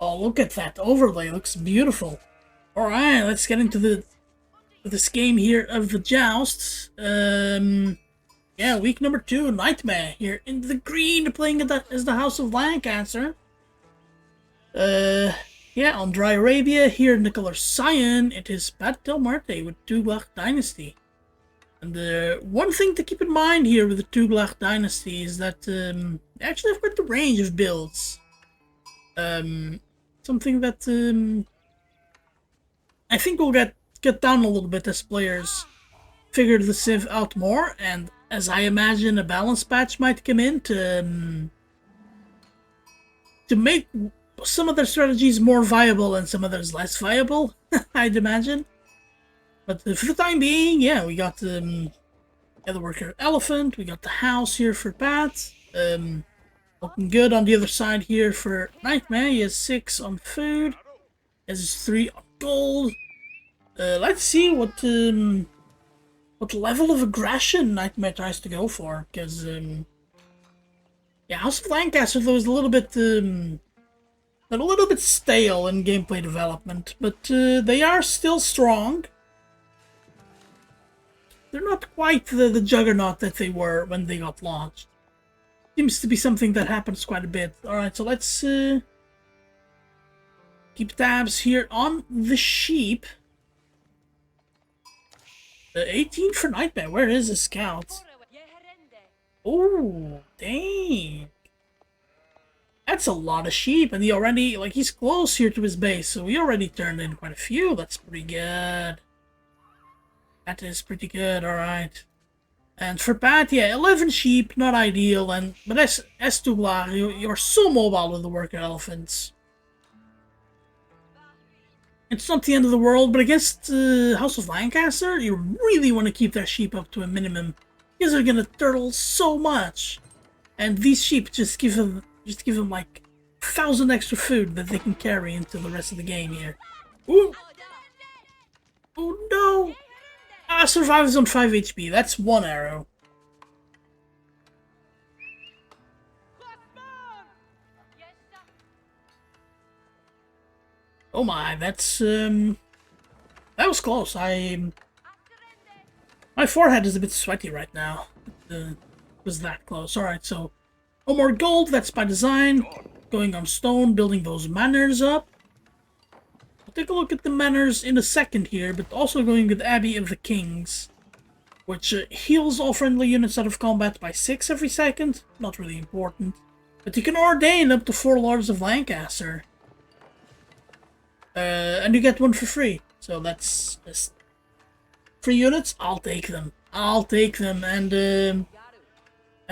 Oh, look at that overlay. Looks beautiful. Alright, let's get into this game here of the jousts. Yeah, week number 2, NightmeH here in the green, playing as the House of Lancaster. Yeah, on Dry Arabia, here in the color Cyan, it is PatDelMuerte with Tughlaq Dynasty. And one thing to keep in mind here with the Tughlaq Dynasty is that they actually have quite the range of builds. Something that I think we'll get down a little bit as players figure the Civ out more, and as I imagine a balance patch might come in to make some of their strategies more viable and some others less viable, I'd imagine. But for the time being, yeah, we got the worker elephant, we got the house here for Pat. Looking good on the other side here for NightmeH. He has 6 on food, he has 3 on gold. Let's see what level of aggression NightmeH tries to go for, because yeah, House of Lancaster though is a little bit stale in gameplay development, but they are still strong. They're not quite the juggernaut that they were when they got launched. Seems to be something that happens quite a bit. Alright, so let's keep tabs here on the sheep. 18 for NightmeH. Where is the scout? Oh, dang. That's a lot of sheep, and he already, like, he's close here to his base, so he already turned in quite a few. That's pretty good. That is pretty good, alright. And for Pat, yeah, 11 sheep, not ideal, but as Tughlaq, you're so mobile with the worker elephants. It's not the end of the world, but against House of Lancaster, you really want to keep their sheep up to a minimum, because they're gonna turtle so much. And these sheep just give them like 1,000 extra food that they can carry into the rest of the game here. Ooh! Oh no! Ah, survives on 5 HP. That's 1 arrow. Oh my, that's that was close. My forehead is a bit sweaty right now. It was that close. Alright, so no more gold, that's by design. Going on stone, building those manors up. We'll take a look at the manors in a second here, but also going with Abbey of the Kings, which heals all friendly units out of combat by 6 every second. Not really important. But you can ordain up to 4 Lords of Lancaster. And you get 1 for free. So that's just 3 units. I'll take them. I'll take them. And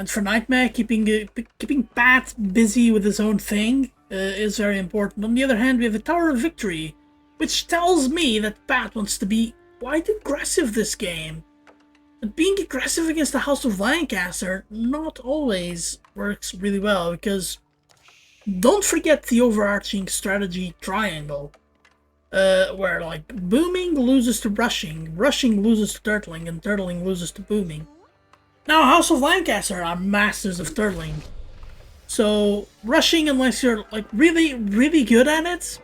for NightmeH, keeping Pat busy with his own thing is very important. On the other hand, we have a Tower of Victory, which tells me that Pat wants to be quite aggressive this game. But being aggressive against the House of Lancaster not always works really well, because don't forget the overarching strategy triangle. Where, like, booming loses to rushing, rushing loses to turtling, and turtling loses to booming. Now, House of Lancaster are masters of turtling. So, rushing, unless you're, like, really, really good at it,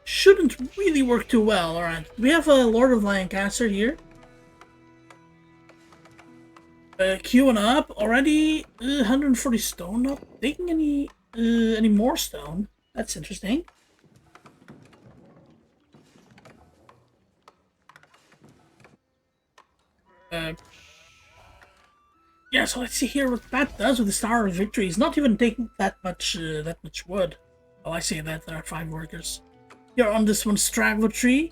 shouldn't really work too well. Alright, we have a Lord of Lancaster here. Queuing up, already 140 stone, not taking any more stone. That's interesting. Yeah, so let's see here what Pat does with the Tower of Victory. He's not even taking that much wood. Oh, I say that, there are 5 workers. Here on this one, Straggler Tree.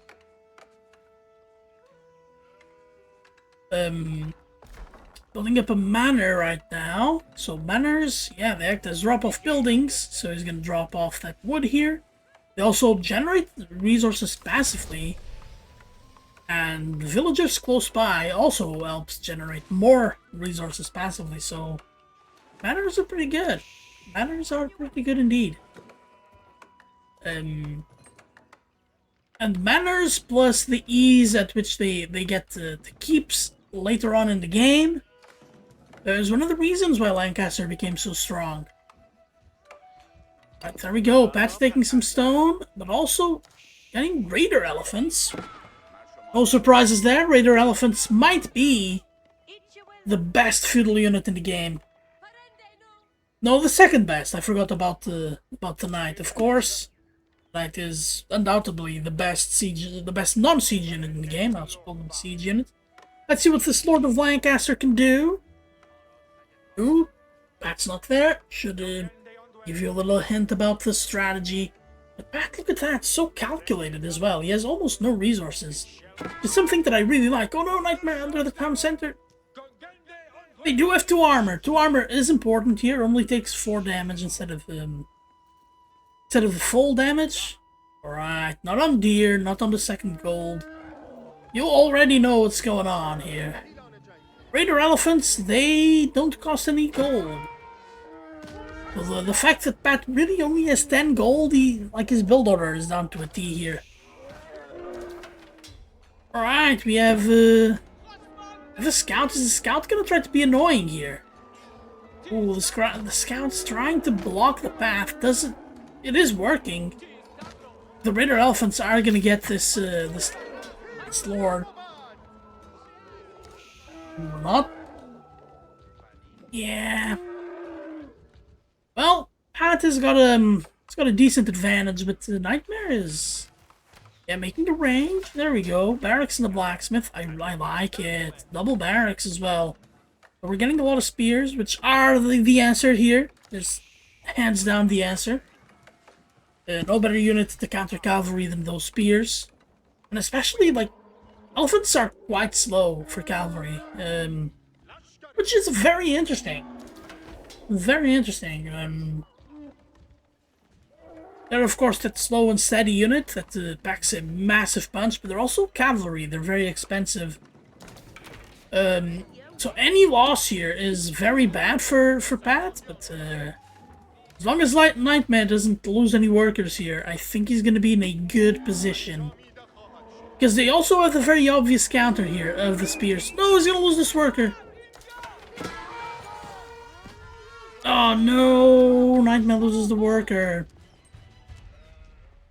Building up a manor right now. So manors, yeah, they act as drop-off buildings. So he's gonna drop off that wood here. They also generate resources passively. And villagers close by also helps generate more resources passively, so manors are pretty good. Manors are pretty good indeed. And manors plus the ease at which they get the keeps later on in the game is one of the reasons why Lancaster became so strong. Right, there we go. Pat's taking some stone, but also getting raider elephants. No surprises there. Raider elephants might be the best feudal unit in the game. No, the second best. I forgot about the knight. Of course, knight is undoubtedly the best non-siege unit in the game. Outspoken siege unit. Let's see what this Lord of Lancaster can do. Ooh, Pat's not there. Should give you a little hint about the strategy. But Pat, look at that, so calculated as well. He has almost no resources. It's something that I really like. Oh no, NightmeH under the town center. They do have 2 armor. 2 armor is important here. Only takes 4 damage instead of the full damage. Alright, not on deer, not on the second gold. You already know what's going on here. Raider elephants, they don't cost any gold. Well, the fact that Pat really only has 10 gold, like his build order is down to a T here. Alright, we have the scout. Is the scout gonna try to be annoying here? Ooh, the scout's trying to block the path. It is working. The Raider elephants are gonna get this lord. Or not. Yeah. Well, Pat has got a decent advantage, but NightmeH is making the range. There we go. Barracks and the blacksmith. I like it. Double barracks as well. But we're getting a lot of spears, which are the answer here. There's hands down the answer. No better unit to counter cavalry than those spears, and especially like elephants are quite slow for cavalry, which is very interesting. Very interesting. They're of course that slow and steady unit that packs a massive punch, but they're also cavalry. They're very expensive. So any loss here is very bad for Pat, but as long as NightmeH doesn't lose any workers here, I think he's going to be in a good position. Because they also have the very obvious counter here of the spears. No, he's going to lose this worker. Oh no, NightmeH loses the worker.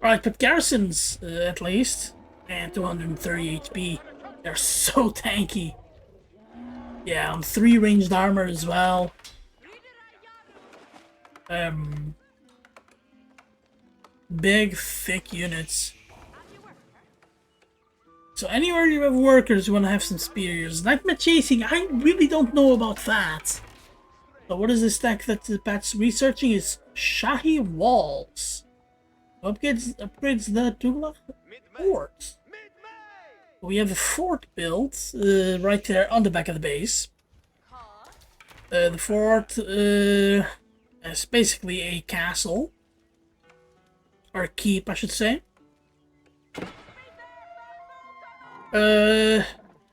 Alright, but garrisons, at least. And 230 HP. They're so tanky. Yeah, on 3 ranged armor as well. Big, thick units. So anywhere you have workers, you want to have some spears. NightmeH chasing, I really don't know about that. So what is this tech that Pat's researching? Is Shahi Walls. Upgrades the Tughlaq fort. We have a fort built right there on the back of the base. The fort is basically a castle. Or a keep, I should say. Do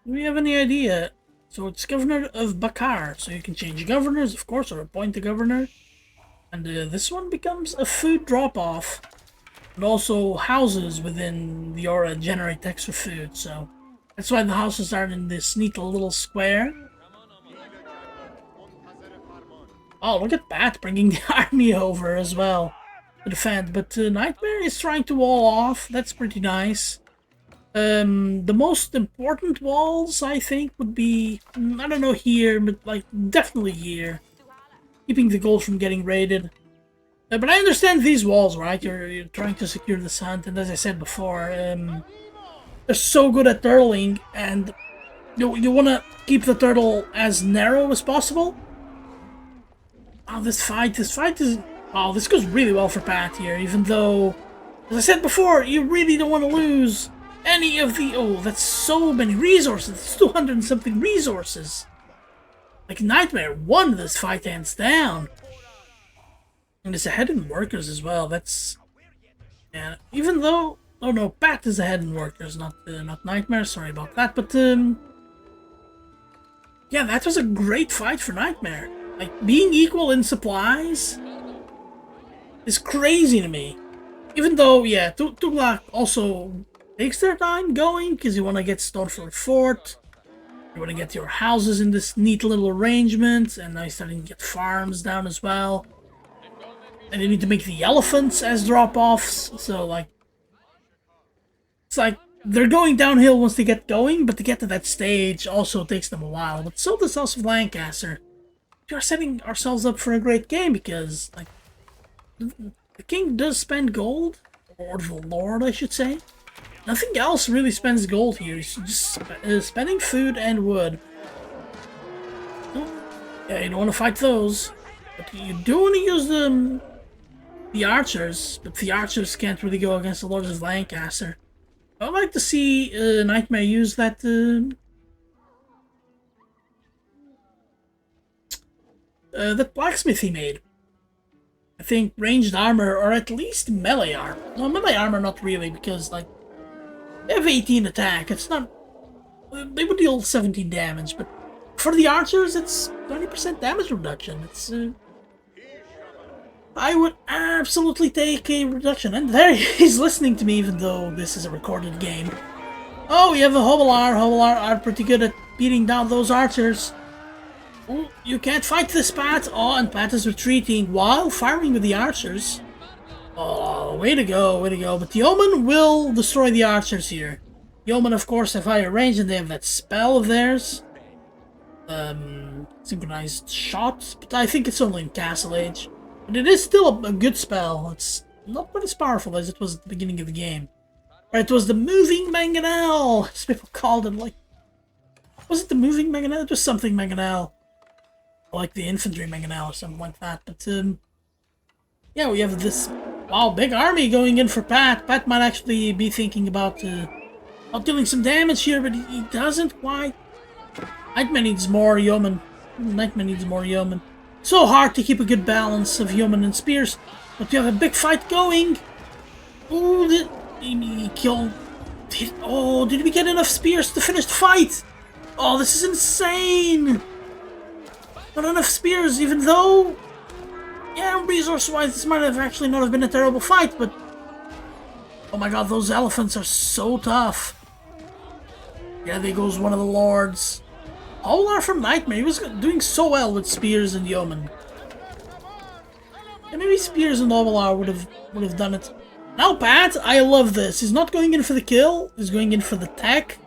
we have any idea? So it's Governor of Bakar, so you can change governors, of course, or appoint a governor. And this one becomes a food drop-off. And also houses within the aura generate extra food, so that's why the houses are in this neat little square. Oh, look at Pat bringing the army over as well to defend. But NightmeH is trying to wall off. That's pretty nice. The most important walls, I think, would be, I don't know here, but like definitely here. Keeping the gold from getting raided. But I understand these walls, right? You're trying to secure the hunt, and as I said before, they're so good at turtling, and you want to keep the turtle as narrow as possible. Oh, this fight is... Oh, this goes really well for Pat here, even though, as I said before, you really don't want to lose any of the... Oh, that's so many resources. It's 200 and something resources. Like, NightmeH won this fight hands down. And it's ahead in workers as well. That's... Yeah, even though... Oh no, Pat is ahead in workers, not NightmeH. Sorry about that, but... Yeah, that was a great fight for NightmeH. Like, being equal in supplies is crazy to me. Even though, yeah, Tughlaq also takes their time going, because you want to get stone for a fort. You want to get your houses in this neat little arrangement, and now you're starting to get farms down as well. And they need to make the elephants as drop-offs, so like... It's like, they're going downhill once they get going, but to get to that stage also takes them a while. But so does House of Lancaster. We are setting ourselves up for a great game because, like, the king does spend gold, or the lord, I should say. Nothing else really spends gold here. He's just spending food and wood. Yeah, you don't want to fight those, but you do want to use the archers, but the archers can't really go against the lords of Lancaster. I'd like to see NightmeH use that that blacksmith he made. I think ranged armor, or at least melee armor. No, melee armor not really, because like they have 18 attack. It's not. They would deal 17 damage, but for the archers, it's 20% damage reduction. It's. I would absolutely take a reduction, and there he's listening to me, even though this is a recorded game. Oh, we have a Hovelar. Hovelar are pretty good at beating down those archers. Oh, you can't fight this, Pat. Oh, and Pat is retreating while firing with the archers. Oh, way to go, way to go. But the Yeoman will destroy the archers here. Yeoman, of course, have higher range, and they have that spell of theirs. Synchronized shot, but I think it's only in Castle Age. But it is still a good spell. It's not quite as powerful as it was at the beginning of the game. Or it was the moving mangonel, as people called it. Like, was it the moving mangonel? It was something mangonel, like the infantry mangonel or something like that. But yeah, we have this big army going in for Pat. Pat might actually be thinking about dealing some damage here, but he doesn't quite. NightmeH needs more yeoman. NightmeH needs more yeoman. So hard to keep a good balance of yeoman and spears, but we have a big fight going. Ooh, he killed. Did we get enough spears to finish the fight? Oh, this is insane. Not enough spears, even though, yeah, resource-wise, this might have actually not have been a terrible fight, but oh my god, those elephants are so tough. Yeah, there goes one of the lords. Hovelar from NightmeH, he was doing so well with spears and yeoman. Yeah, maybe spears and Hovelar would have done it. Now Pat, I love this. He's not going in for the kill, he's going in for the tech.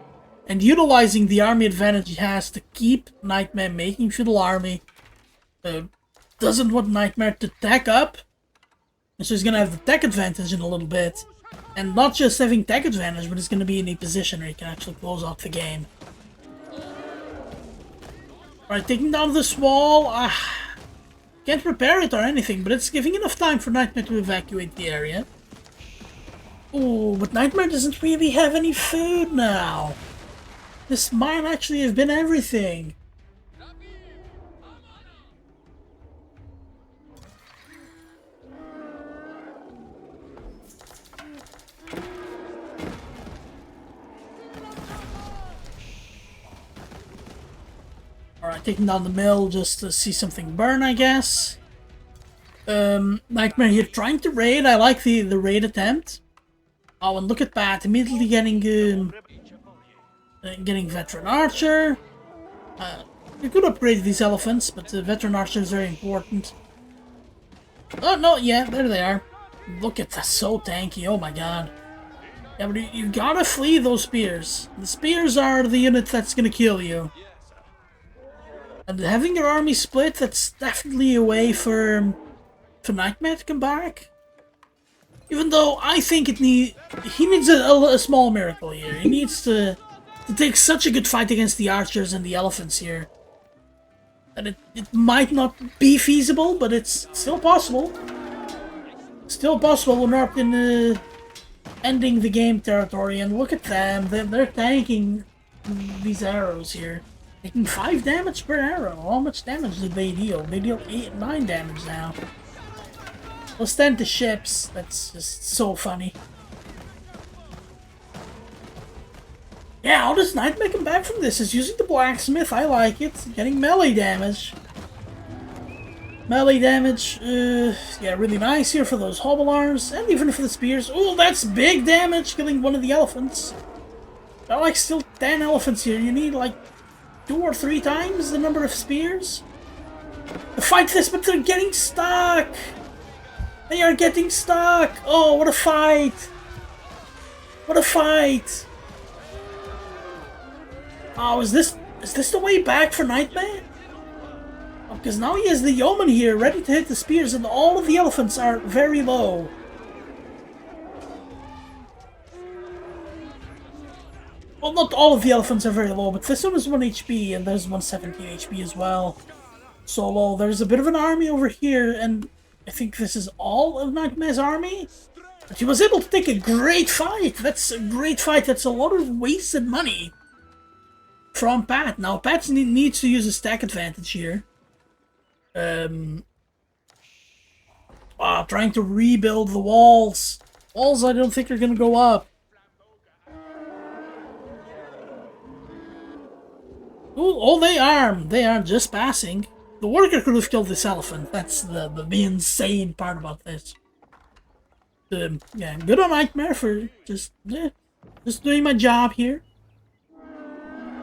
And utilizing the army advantage he has to keep NightmeH making feudal army. Doesn't want NightmeH to tech up. And so he's gonna have the tech advantage in a little bit. And not just having tech advantage, but he's gonna be in a position where he can actually close out the game. Alright, taking down this wall. Can't repair it or anything, but it's giving enough time for NightmeH to evacuate the area. Ooh, but NightmeH doesn't really have any food now. This might actually have been everything. Alright, taking down the mill just to see something burn, I guess. NightmeH here trying to raid. I like the raid attempt. Oh, and look at that, immediately getting veteran archer. You could upgrade these elephants, but the veteran archer is very important. Oh no, yeah, there they are. Look at that, so tanky. Oh my god. Yeah, but you gotta flee those spears. The spears are the unit that's gonna kill you. And having your army split, that's definitely a way for NightmeH to come back. Even though I think he needs a small miracle here. He needs to take such a good fight against the archers and the elephants here. And it might not be feasible, but it's still possible. Still possible when we're up in ending the game territory. And look at them, they're tanking these arrows here. Taking 5 damage per arrow. How much damage did they deal? They deal 9 damage now. Let's tend to ships. That's just so funny. Yeah, how does NightmeH come back from this? He's using the blacksmith. I like it. Getting melee damage. Melee damage. Yeah, really nice here for those Hovelars. And even for the spears. Oh, that's big damage. Killing one of the elephants. There are like still 10 elephants here. You need like 2 or 3 times the number of spears to fight this, but they're getting stuck. They are getting stuck! Oh, what a fight! What a fight! Oh, is this the way back for NightmeH? Oh, because now he has the yeoman here, ready to hit the spears, and all of the elephants are very low. Well, not all of the elephants are very low, but this one is 1 HP, and there's 117 HP as well. So low. There's a bit of an army over here, and I think this is all of NightmeH's army. But he was able to take a great fight. That's a great fight. That's a lot of wasted money from Pat. Now, Pat needs to use a stack advantage here. Trying to rebuild the walls. Walls I don't think are going to go up. Oh, they are. They are just passing. The worker could have killed this elephant. That's the insane part about this. Yeah, good on NightmeH for just doing my job here.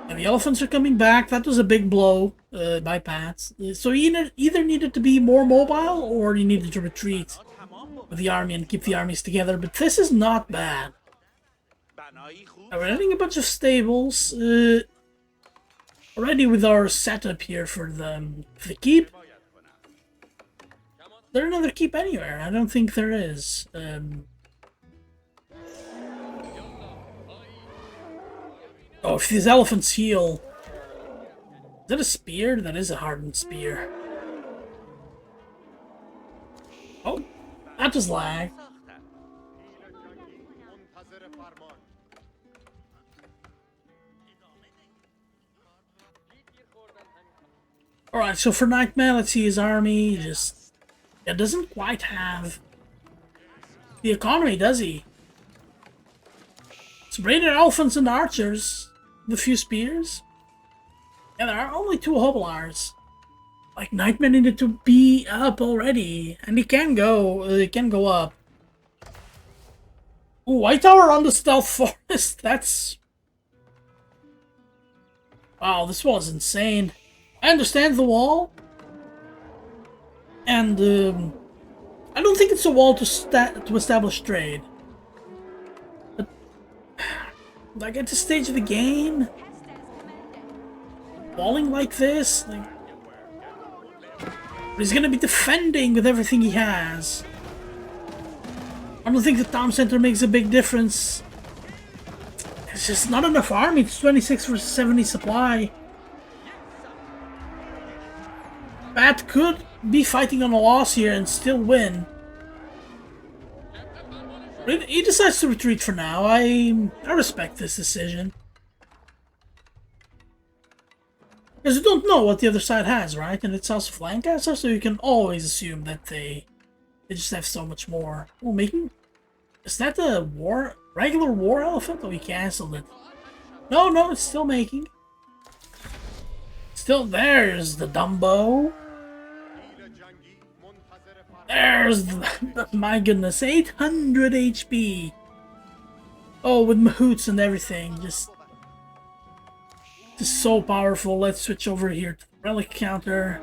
And the elephants are coming back. That was a big blow by Pat. So he either needed to be more mobile or he needed to retreat with the army and keep the armies together. But this is not bad. Now we're adding a bunch of stables. Already with our setup here for the keep. Is there another keep anywhere? I don't think there is. Oh, if these elephants heal. Is that a spear? That is a hardened spear. Oh, that was lag. Alright, so for NightmeH, let's see his army. It doesn't quite have the economy, does he? It's raider elephants and archers. The few spears. Yeah, there are only 2 hoblars. Like, NightmeH needed to be up already. And he can go up. Ooh, White Tower on the Stealth Forest. That's... Wow, this was insane. I understand the wall, and I don't think it's a wall to establish trade. But like at this stage of the game, walling like this, like, he's gonna be defending with everything he has. I don't think the town center makes a big difference. It's just not enough army. It's 26 versus 70 supply. Pat could be fighting on a loss here and still win. But he decides to retreat for now. I respect this decision. Because you don't know what the other side has, right? And it's House of Lancaster, so you can always assume that they just have so much more. Oh, making... Is that a regular war elephant? Oh, he cancelled it. No, it's still making. Still, there's the Dumbo. There's the, my goodness, 800 HP. Oh, with mahouts and everything, just so powerful. Let's switch over here to the relic counter.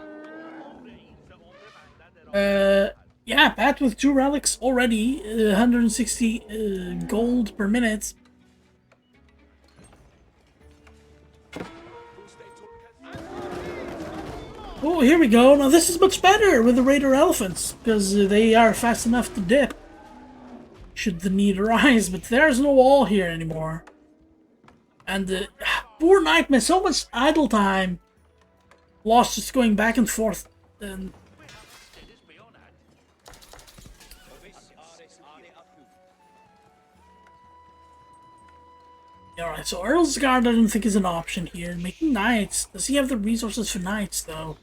Yeah, Pat with 2 relics already, 160 gold per minute. Oh, here we go. Now this is much better with the Raider Elephants, because they are fast enough to dip, should the need arise, but there's no wall here anymore. And poor NightmeH, so much idle time lost just going back and forth. And alright, so Earl's Guard I don't think is an option here. Making knights. Does he have the resources for knights though?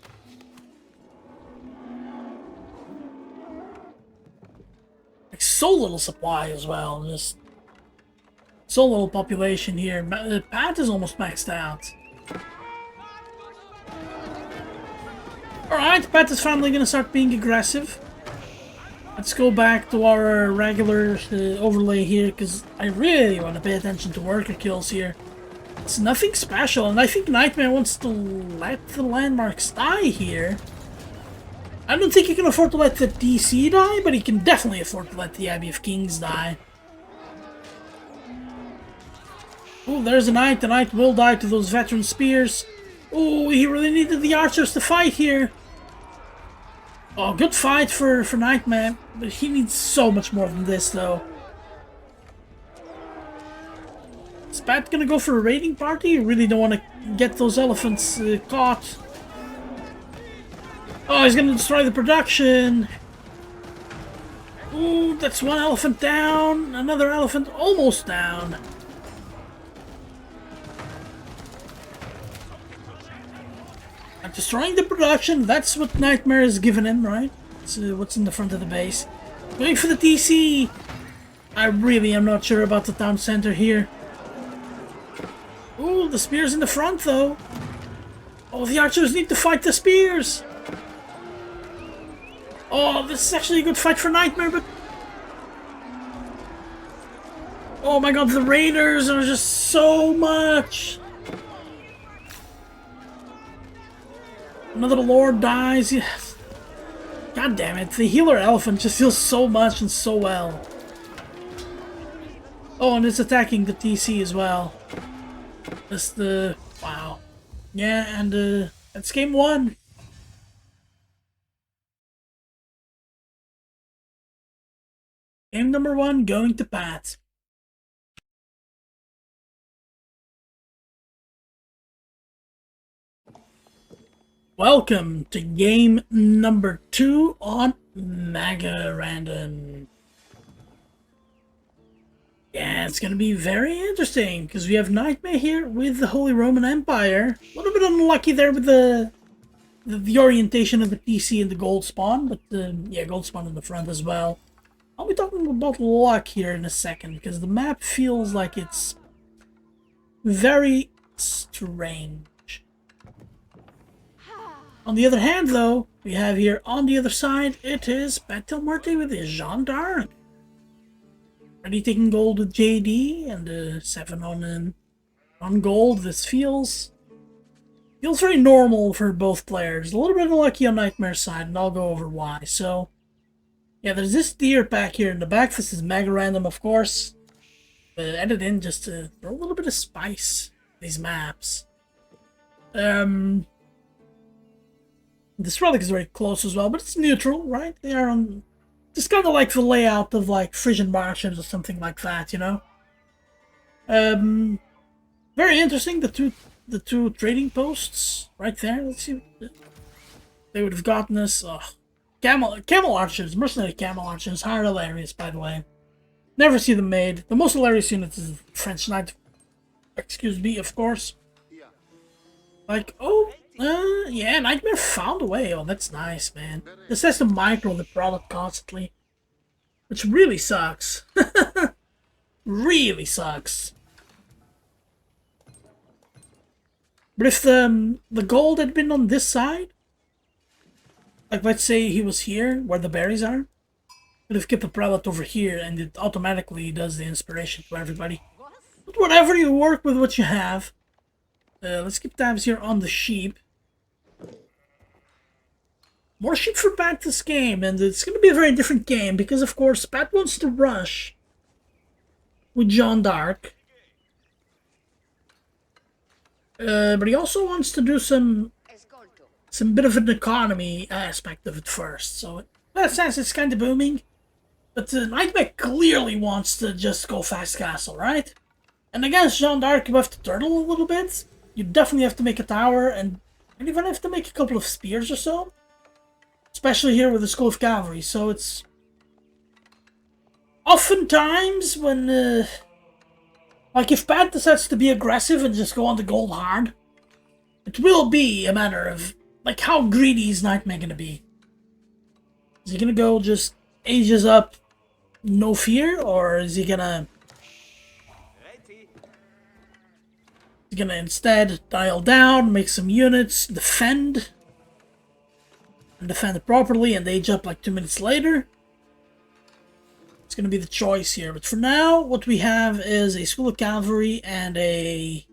Like so little supply as well, just so little population here. Pat is almost maxed out. Alright, Pat is finally gonna start being aggressive. Let's go back to our regular overlay here, because I really want to pay attention to worker kills here. It's nothing special, and I think NightmeH wants to let the landmarks die here. I don't think he can afford to let the DC die, but he can definitely afford to let the Abbey of Kings die. Oh, there's a knight. The knight will die to those veteran spears. Oh, he really needed the archers to fight here. Oh, good fight for NightmeH, but he needs so much more than this, though. Is Pat gonna go for a raiding party? You really don't want to get those elephants caught. Oh, he's gonna destroy the production. Ooh, that's one elephant down. Another elephant almost down. And destroying the production, that's what NightmeH has given him, right? It's what's in the front of the base. Going for the DC. I really am not sure about the town center here. Ooh, the spears in the front, though. Oh, the archers need to fight the spears. Oh, this is actually a good fight for NightmeH, but... Oh my god, the raiders are just so much. Another lord dies. Yes. God damn it, the healer elephant just heals so much and so well. Oh, and it's attacking the TC as well. That's the... Wow. Yeah, and that's game 1. Game number 1 going to Pat. Welcome to game number 2 on Mega Random. Yeah, it's gonna be very interesting because we have NightmeH here with the Holy Roman Empire. A little bit unlucky there with the orientation of the PC and the gold spawn, but yeah, gold spawn in the front as well. I'll be talking about luck here in a second because the map feels like it's very strange. On the other hand, though, we have here on the other side, it is PatDelMuerte with his Jeanne d'Arc. Already taking gold with JD and 7 on gold. This feels very normal for both players. A little bit unlucky on NightmeH's side, and I'll go over why. So, yeah, there's this deer pack here in the back. This is Mega Random, of course. Added in just to throw a little bit of spice in these maps. This relic is very close as well, but it's neutral, right? They are on... Just kind of like the layout of, like, Frisian Martians or something like that, you know? Very interesting, the two trading posts right there. Let's see what they would have gotten us. Oh, camel archers, mercenary camel archers, are hilarious, by the way. Never see them made. The most hilarious unit is French Knight. Excuse me, of course. Like, oh... yeah, NightmeH found a way. Oh, that's nice, man. This has to micro the product constantly. Which really sucks. Really sucks. But if the gold had been on this side, like let's say he was here, where the berries are, would have kept the product over here and it automatically does the inspiration to everybody. But whatever, you work with what you have. Let's keep tabs here on the sheep. More sheep for Pat this game, and it's going to be a very different game, because of course Pat wants to rush with Jeanne d'Arc. But he also wants to do some bit of an economy aspect of it first, so in that sense it's kind of booming. But NightmeH clearly wants to just go fast castle, right? And against Jeanne d'Arc you have to turtle a little bit. You definitely have to make a tower, and you even have to make a couple of spears or so. Especially here with the School of Cavalry, so it's... Oftentimes when, like if Pat decides to be aggressive and just go on the gold hard, it will be a matter of, like, how greedy is NightmeH gonna be? Is he gonna go just ages up, no fear, or is he gonna... He's gonna instead dial down, make some units, defend... and defend it properly and age up like 2 minutes later. It's gonna be the choice here. But for now, what we have is a School of Cavalry and a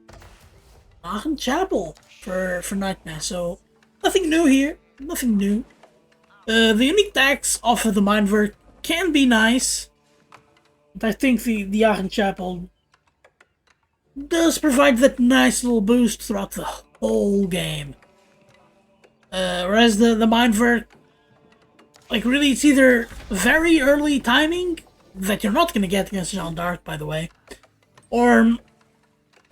Aachen Chapel for NightmeH. So nothing new here. Nothing new. The unique attacks off of the Mindwork can be nice, but I think the Aachen Chapel does provide that nice little boost throughout the whole game. Whereas the Mindwork, like, really, it's either very early timing, that you're not going to get against Jeanne d'Arc, by the way, or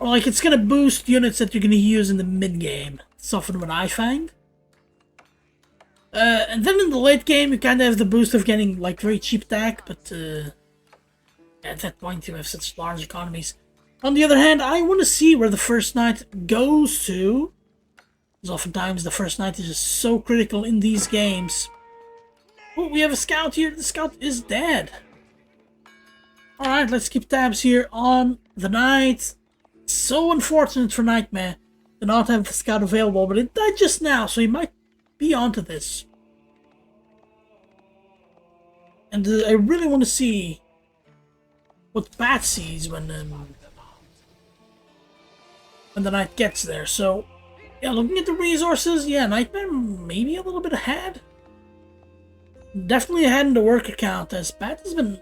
like, it's going to boost units that you're going to use in the mid-game. It's often what I find. And then in the late game, you kind of have the boost of getting, like, very cheap attack, but at that point you have such large economies. On the other hand, I want to see where the first knight goes to, because oftentimes the first knight is just so critical in these games. Oh, we have a scout here. The scout is dead. Alright, let's keep tabs here on the knight. So unfortunate for NightmeH to not have the scout available, but it died just now, so he might be onto this. And I really want to see what Pat sees when the knight gets there. So, yeah, looking at the resources, yeah, NightmeH maybe a little bit ahead. Definitely ahead in the worker count, as Pat has been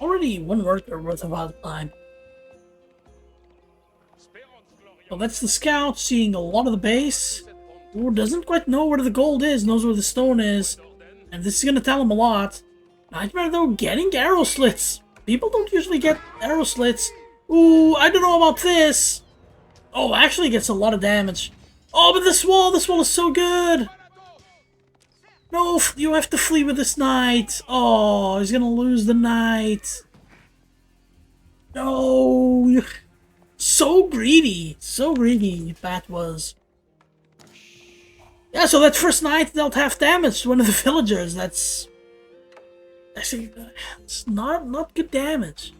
already one worker worth of our time. Well, that's the scout seeing a lot of the base. Who doesn't quite know where the gold is, knows where the stone is. And this is going to tell him a lot. NightmeH, though, getting arrow slits. People don't usually get arrow slits. Ooh, I don't know about this. Oh, actually gets a lot of damage. Oh, but this wall is so good. No, you have to flee with this knight. Oh, he's going to lose the knight. No. So greedy. So greedy, Pat was. Yeah, so that first knight dealt half damage to one of the villagers. That's... actually, it's not good damage.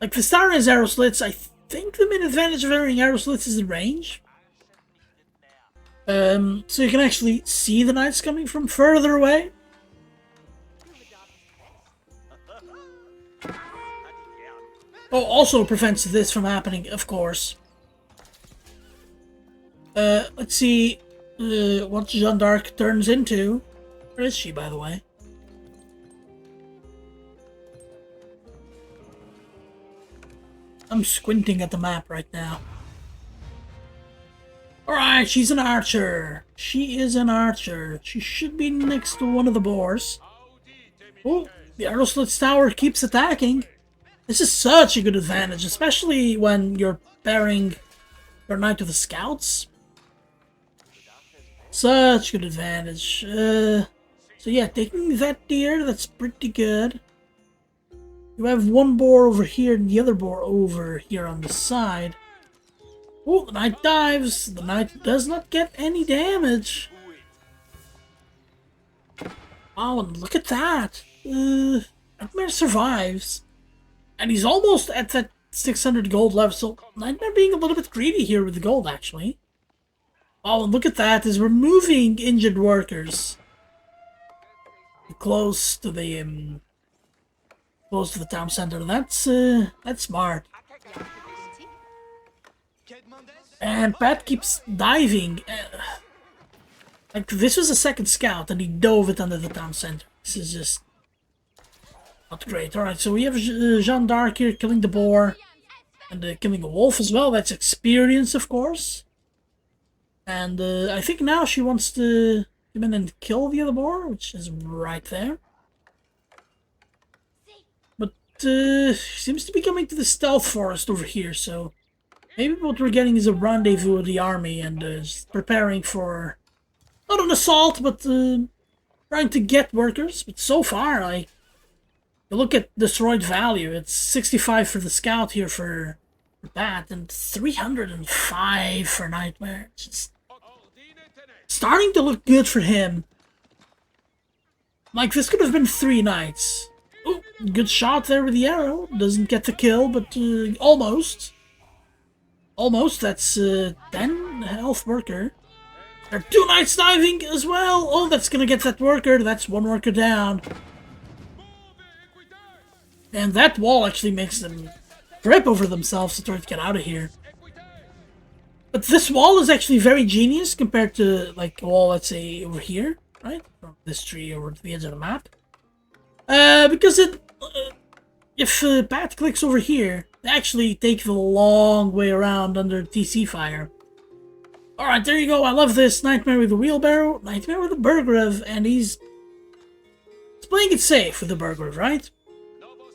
Like, the star has arrow slits. I think the main advantage of having arrow slits is the range. So you can actually see the knights coming from further away. Oh, also prevents this from happening, of course. Let's see what Jeanne d'Arc turns into. Where is she, by the way? I'm squinting at the map right now. Alright, she's an archer. She is an archer. She should be next to one of the boars. Oh, the arrow slits tower keeps attacking. This is such a good advantage, especially when you're pairing your knight with the scouts. Such good advantage. So yeah, taking that deer, that's pretty good. You have one boar over here and the other boar over here on the side. Oh, the knight dives. The knight does not get any damage. Wow, and look at that. NightmeH survives. And he's almost at that 600 gold level, so NightmeH being a little bit greedy here with the gold, actually. Oh, and look at that, is removing injured workers. Close to the town center. That's smart. And Pat keeps diving. Like, this was a second scout, and he dove it under the town center. This is just not great. Alright, so we have Jeanne d'Arc here killing the boar. And killing a wolf as well. That's experience, of course. And I think now she wants to come in and kill the other boar, which is right there. But she seems to be coming to the stealth forest over here, so maybe what we're getting is a rendezvous with the army and preparing for not an assault, but trying to get workers. But so far, like, you look at destroyed value, it's 65 for the scout here for Pat, and 305 for NightmeH. It's just starting to look good for him. Like, this could have been 3 knights. Oh, good shot there with the arrow. Doesn't get the kill, but almost. Almost, that's 10 health worker. There are 2 knights diving as well. Oh, that's gonna get that worker. That's 1 worker down. And that wall actually makes them trip over themselves to try to get out of here. But this wall is actually very genius compared to, like, a wall, let's say, over here. right? From this tree over to the edge of the map. Because if Pat clicks over here, they actually take the long way around under TC fire. Alright, there you go. I love this. NightmeH with a wheelbarrow, NightmeH with a Burgrev, and he's playing it safe with the Burgrev, right?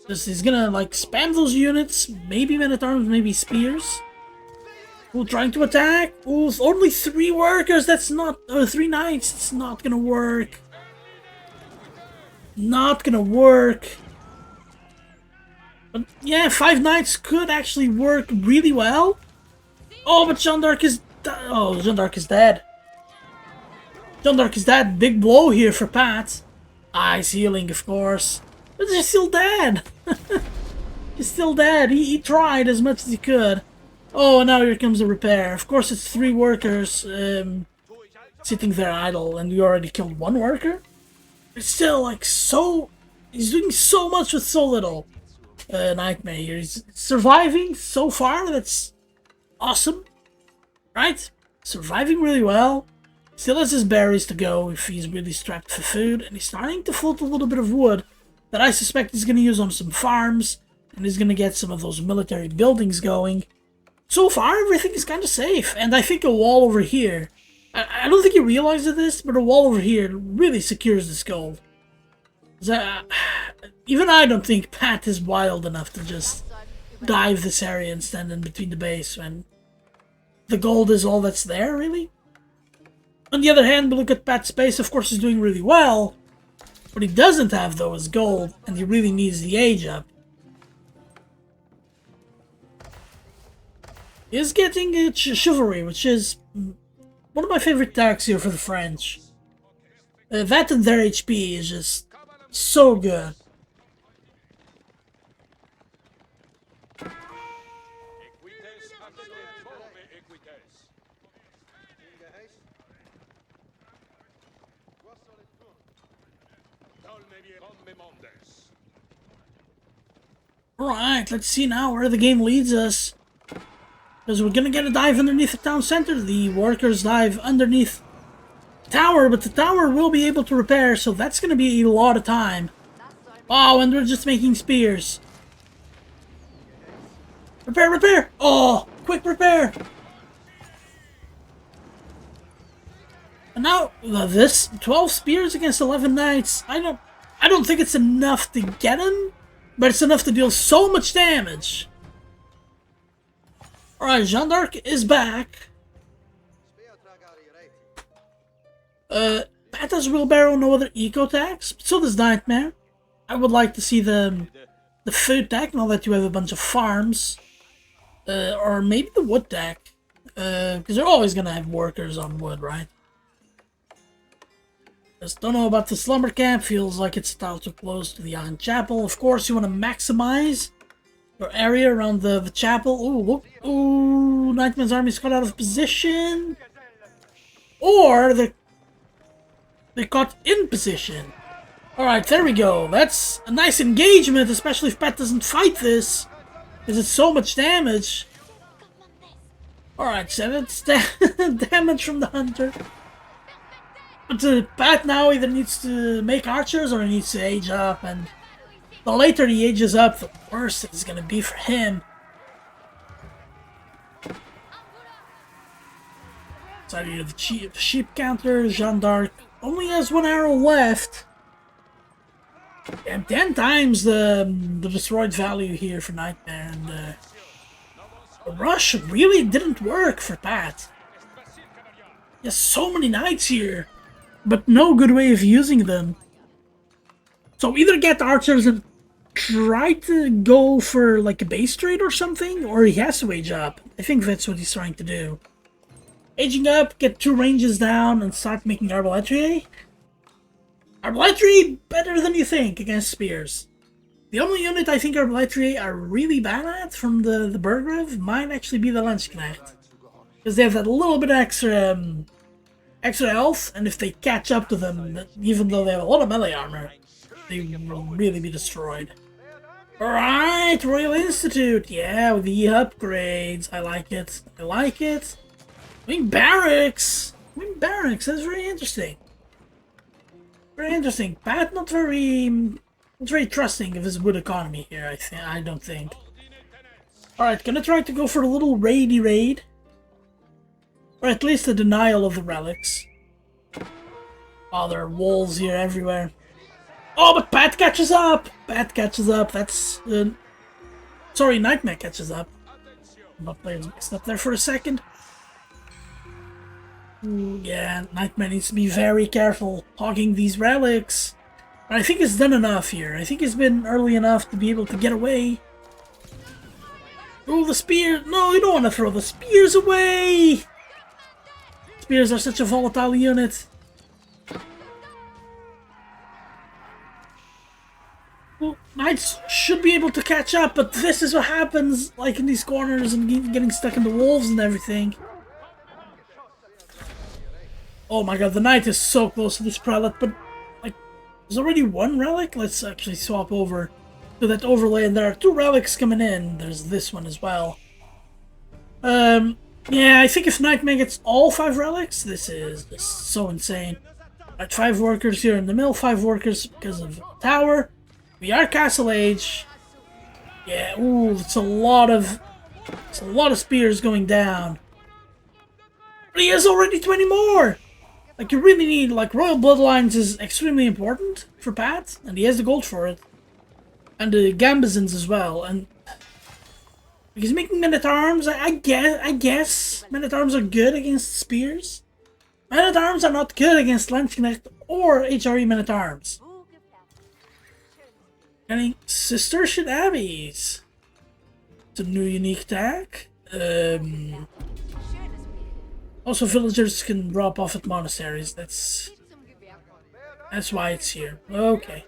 Just he's gonna like spam those units, maybe men-at-arms, maybe spears. Ooh, trying to attack. Ooh, only 3 workers. That's not 3 knights. It's not gonna work. Not gonna work. But yeah, 5 knights could actually work really well. Oh, but Jeanne d'Arc is Jeanne d'Arc is dead. Jeanne d'Arc is dead. Big blow here for Pat. Ice healing, of course. But he's still dead. He's still dead. He tried as much as he could. Oh, now here comes the repair. Of course, it's 3 workers sitting there idle, and we already killed 1 worker. It's still like so. He's doing so much with so little. NightmeH here. He's surviving so far. That's awesome, right? Surviving really well. Still has his berries to go if he's really strapped for food, and he's starting to float a little bit of wood that I suspect he's going to use on some farms, and he's going to get some of those military buildings going. So far, everything is kind of safe, and I think a wall over here, I don't think he realizes this, but a wall over here really secures this gold. Even I don't think Pat is wild enough to just dive this area and stand in between the base when the gold is all that's there, really. On the other hand, we look at Pat's base, of course he's doing really well. What he doesn't have, though, is gold, and he really needs the age up. He is getting chivalry, which is one of my favorite tags here for the French. That and their HP is just so good. Alright, let's see now where the game leads us. Because we're gonna get a dive underneath the town center. The workers dive underneath the tower, but the tower will be able to repair, so that's gonna be a lot of time. Oh, and we're just making spears. Repair, repair! Oh, quick repair! And now, this 12 spears against 11 knights. I don't think it's enough to get him, but it's enough to deal so much damage. Alright, Jeanne d'Arc is back. Pat has wheelbarrow, no other eco tags. So does NightmeH. I would like to see the food tag, now that you have a bunch of farms. Or maybe the wood tag. Because they're always gonna have workers on wood, right? Just don't know about the slumber camp. Feels like it's a too close to the Iron Chapel. Of course, you want to maximize your area around the chapel. Ooh, look. Ooh, NightmeH's army's caught out of position. Or they caught in position. Alright, there we go. That's a nice engagement, especially if Pat doesn't fight this. Because it's so much damage. Alright, so that's damage from the hunter. But Pat now either needs to make archers or he needs to age up, and the later he ages up, the worse it's gonna be for him. Side of the sheep counter, Jeanne d'Arc only has 1 arrow left. And 10 times the destroyed value here for NightmeH, and the rush really didn't work for Pat. He has so many knights here, but no good way of using them. So either get archers and try to go for like a base trade or something, or he has to age up. I think that's what he's trying to do. Aging up, get 2 ranges down, and start making arbaletier. Arbaletier better than you think against spears. The only unit I think arbaletier are really bad at from the Burgrev might actually be the Landsknecht. Because they have that little bit extra health, and if they catch up to them, even though they have a lot of melee armor, they will really be destroyed. Alright, Royal Institute! Yeah, with the upgrades. I like it. I like it. Wing barracks! Wing barracks, that's very interesting. Very interesting. Pat not very trusting of his wood economy here, I don't think. Alright, gonna try to go for a little raidy raid. Or at least a denial of the relics. Oh, there are walls here everywhere. Oh, but Pat catches up! Pat catches up, that's... sorry, NightmeH catches up. I'm not playing mixed up there for a second. Ooh, yeah, NightmeH needs to be very careful hogging these relics. But I think he's done enough here. I think he's been early enough to be able to get away. Oh, the spear! No, you don't want to throw the spears away! Spears are such a volatile unit. Well, Knights should be able to catch up, but this is what happens, like in these corners and getting stuck in the wolves and everything. Oh my god, the Knight is so close to this prelate, but like, there's already one relic? Let's actually swap over to that overlay, and there are 2 relics coming in. There's this one as well. Yeah, I think if NightmeH gets all 5 relics, this is just so insane. Alright, 5 workers here in the mill, 5 workers because of tower. We are Castle Age. Yeah, ooh, it's a lot of spears going down. But he has already 20 more! Like, you really need, like, Royal Bloodlines is extremely important for Pat, and he has the gold for it. And the Gambazons as well, and... He's making men-at-arms, I guess men-at-arms are good against spears. Men-at-arms are not good against Landsknecht or HRE men-at-arms. Getting Cistercian Abbeys. It's a new unique tag. Also, villagers can drop off at monasteries. That's why it's here. Okay.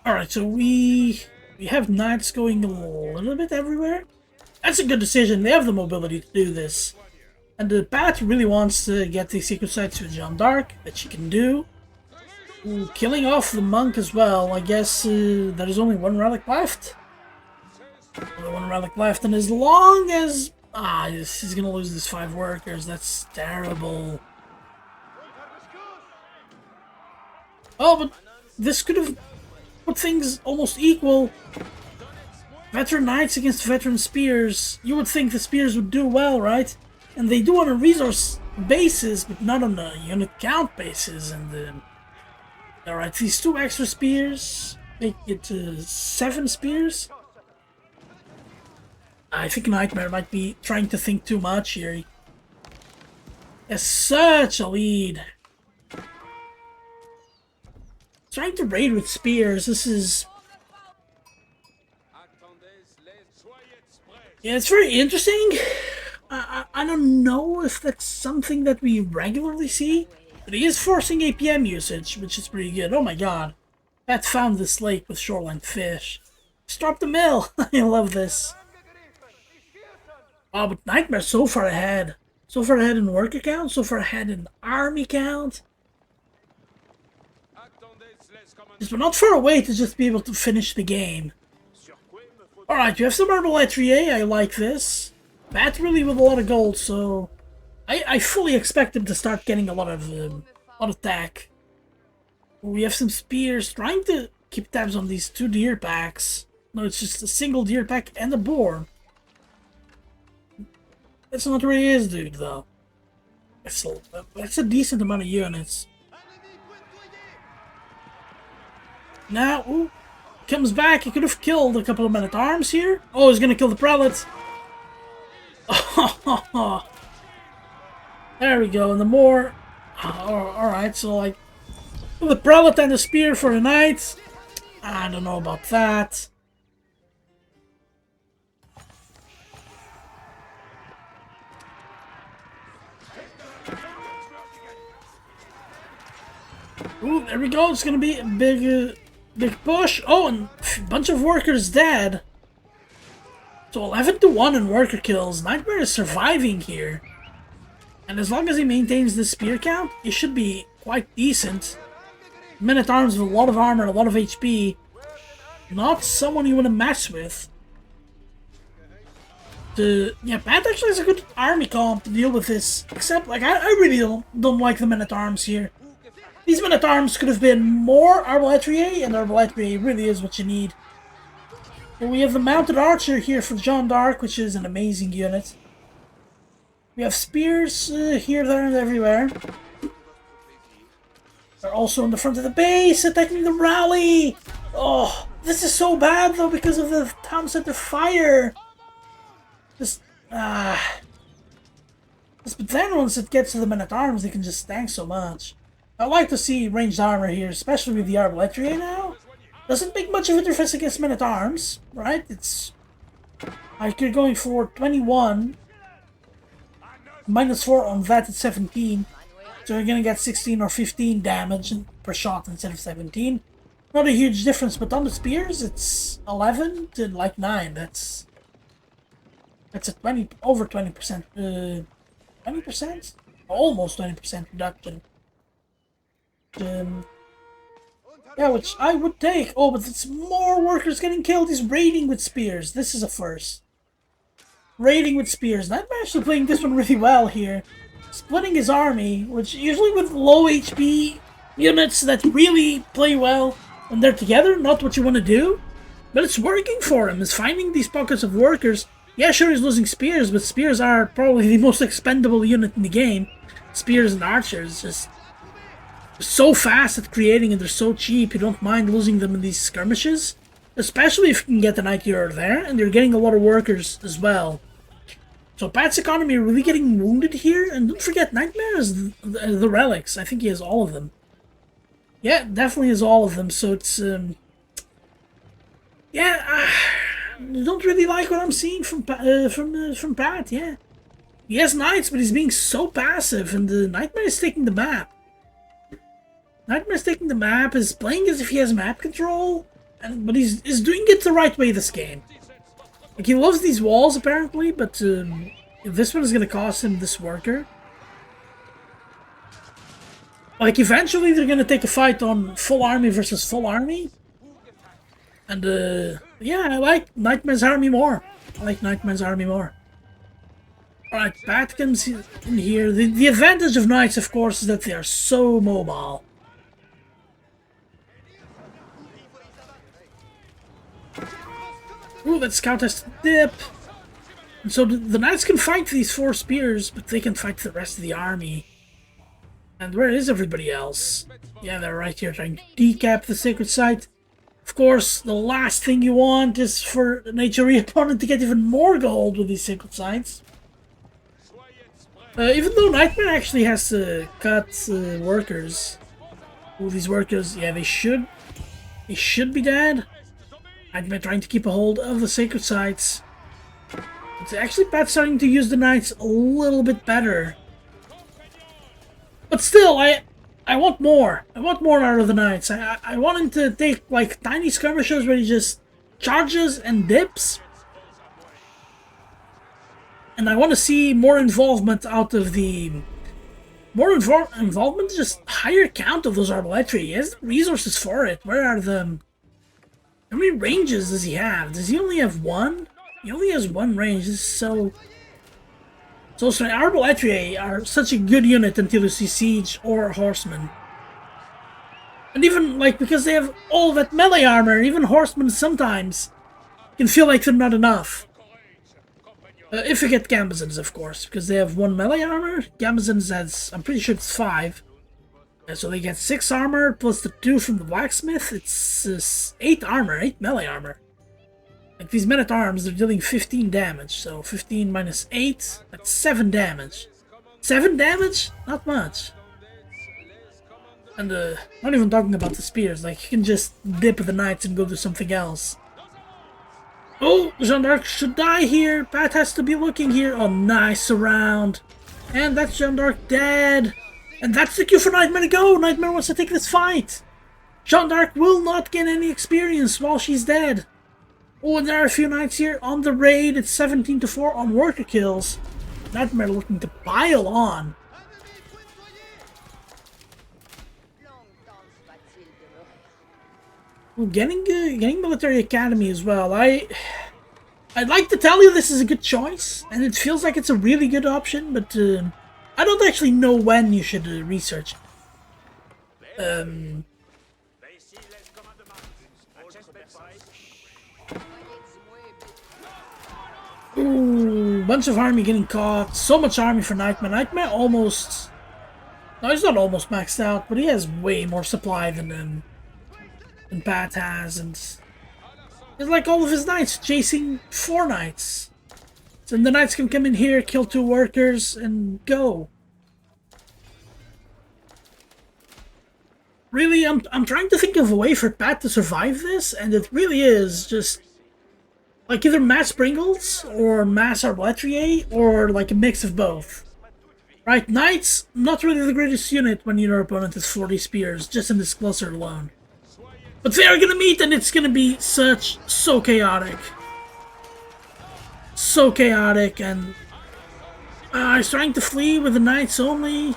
Alright, so we have knights going a little bit everywhere. That's a good decision. They have the mobility to do this. And the Pat really wants to get the secret sites with Jeanne d'Arc, that she can do. Ooh, killing off the monk as well. I guess there is only 1 relic left. Only 1 relic left, and as long as... he's gonna lose these 5 workers. That's terrible. Oh, but this could have put things almost equal. Veteran Knights against veteran Spears. You would think the Spears would do well, right? And they do on a resource basis, but not on a unit count basis. And alright, these 2 extra Spears make it 7 Spears. I think NightmeH might be trying to think too much here. He has such a lead. Trying to raid with spears, this is... Yeah, it's very interesting. I don't know if that's something that we regularly see, but he is forcing APM usage, which is pretty good. Oh my god. Pat found this lake with shoreline fish. Just dropped the mill. I love this. Oh, but NightmeH's so far ahead. So far ahead in worker count, so far ahead in army count. We're not far away to just be able to finish the game. Alright, you have some Marble Etrier, I like this. Pat really with a lot of gold, so... I fully expect him to start getting a lot of tech. We have some spears, trying to keep tabs on these 2 deer packs. No, it's just a single deer pack and a boar. That's not where he is, dude, though. That's a decent amount of units. Now, ooh, comes back. He could have killed a couple of men-at-arms here. Oh, he's gonna kill the prelate. Oh, there we go. And the more... Alright, so like... The prelate and the spear for the knight. I don't know about that. Ooh, there we go. It's gonna be a big push. Oh, and a bunch of workers dead. So 11-1 in worker kills. NightmeH is surviving here. And as long as he maintains the spear count, he should be quite decent. Men-at-arms with a lot of armor, a lot of HP. Not someone you want to mess with. Yeah, Pat actually has a good army comp to deal with this. Except, like, I really don't like the men-at-arms here. These men-at-arms could have been more Arbaletrier, and Arbaletrier really is what you need. But we have the Mounted Archer here for Jeanne d'Arc, which is an amazing unit. We have spears here, there, and everywhere. They're also in the front of the base, attacking the rally! Oh, this is so bad, though, because of the town center fire! But then once it gets to the men-at-arms, they can just tank so much. I like to see ranged armor here, especially with the Arbaletrier now. Doesn't make much of a difference against men-at-arms, right? It's like you're going for 21, -4 on that at 17, so you're gonna get 16 or 15 damage per shot instead of 17. Not a huge difference, but on the spears, it's 11 to like 9. That's a over 20%, 20%, almost 20% reduction. Yeah, which I would take. Oh, but it's more workers getting killed. He's raiding with spears. This is a first. Raiding with spears. NightmeH actually playing this one really well here. Splitting his army, which usually with low HP units that really play well when they're together, not what you want to do. But it's working for him. He's finding these pockets of workers. Yeah, sure, he's losing spears, but spears are probably the most expendable unit in the game. Spears and archers just so fast at creating, and they're so cheap, you don't mind losing them in these skirmishes. Especially if you can get the Night Hero there, and you're getting a lot of workers as well. So Pat's economy really getting wounded here, and don't forget, NightmeH has the relics. I think he has all of them. Yeah, definitely has all of them, so it's, yeah, I don't really like what I'm seeing from Pat, yeah. He has knights, but he's being so passive, and the NightmeH is taking the map. NightmeH's taking the map, is playing as if he has map control, but he's doing it the right way this game. Like, he loves these walls, apparently, but this one is going to cost him this worker. Like, eventually they're going to take a fight on full army versus full army. And, yeah, I like NightmeH's army more. Alright, Pat comes in here. The advantage of knights, of course, is that they are so mobile. Ooh, that scout has to dip. And so the knights can fight these 4 spears, but they can fight the rest of the army. And where is everybody else? Yeah, they're right here trying to decap the sacred site. Of course, the last thing you want is for an HRE opponent to get even more gold with these sacred sites. Even though NightmeH actually has to cut workers. Ooh, these workers, yeah, they should be dead. NightmeH trying to keep a hold of the sacred sites. It's actually Pat starting to use the knights a little bit better. But still, I want more. I want more out of the knights. I want him to take like tiny skirmishes where he just charges and dips. And I want to see more involvement out of the... involvement, just higher count of those Arbaletrier. He has the resources for it. Where are the... How many ranges does he have? Does he only have 1? He only has 1 range. This is so strange. Arbaletrier are such a good unit until you see Siege or Horsemen. And even, like, because they have all that melee armor, even Horsemen sometimes can feel like they're not enough. If you get Gambazons, of course, because they have 1 melee armor. Gambazons has, I'm pretty sure it's 5. And so they get 6 armor, plus the 2 from the blacksmith. It's 8 armor, 8 melee armor. Like, these men-at-arms, they're dealing 15 damage. So 15 minus 8, that's 7 damage. 7 damage? Not much. And not even talking about the spears. Like, you can just dip the knights and go do something else. Oh, Jeanne d'Arc should die here. Pat has to be looking here. Oh, nice surround. And that's Jeanne d'Arc dead. And that's the cue for NightmeH to go. NightmeH wants to take this fight. Jeanne d'Arc will not gain any experience while she's dead. Oh, and there are a few knights here on the raid. It's 17-4 on worker kills. NightmeH looking to pile on. Well, getting Military Academy as well. I'd like to tell you this is a good choice, and it feels like it's a really good option, but I don't actually know when you should research it. Ooh, bunch of army getting caught. So much army for NightmeH. NightmeH almost... No, he's not almost maxed out, but he has way more supply than Pat has, and... It's like all of his knights chasing 4 knights. So the knights can come in here, kill 2 workers, and go. Really, I'm trying to think of a way for Pat to survive this, and it really is just... Like either mass Pringles, or mass Arbaletier, or like a mix of both. Right, Knights, not really the greatest unit when your opponent has 40 spears, just in this cluster alone. But they are gonna meet, and it's gonna be so chaotic. So chaotic, and... he's trying to flee with the Knights only.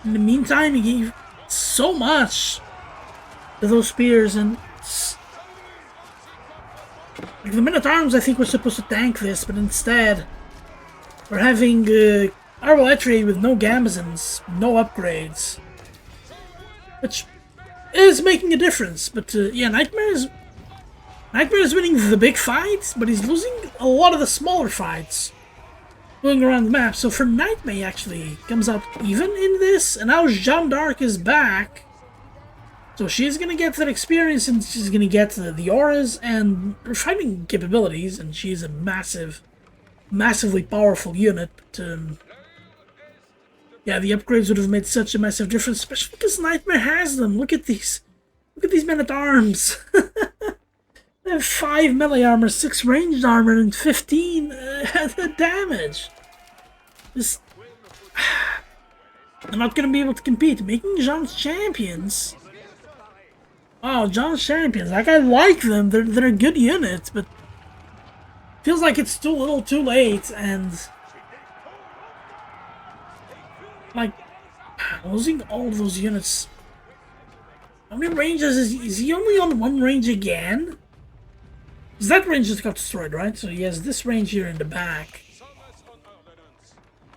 In the meantime, he gave so much to those spears, and... Like the Men-at-Arms, I think we're supposed to tank this, but instead... We're having Arbaletier with no Gamazons, no upgrades. Which is making a difference, but yeah, NightmeH is winning the big fights, but he's losing a lot of the smaller fights going around the map. So for NightmeH actually comes out even in this, and now Jeanne d'Arc is back. So she's gonna get that experience, and she's gonna get the auras and refining capabilities, and she's a massively powerful unit. But yeah, the upgrades would have made such a massive difference, especially because NightmeH has them. Look at these Men-at-Arms. They have 5 melee armor, 6 ranged armor, and 15 damage. Just... I'm not gonna be able to compete. Making Jeanne's champions. Oh, Jeanne's champions. Like, I like them. They're a good unit, but feels like it's too little, too late, and like losing all of those units. How many ranges is he only on 1 range again? Because that range just got destroyed, right? So he has this range here in the back.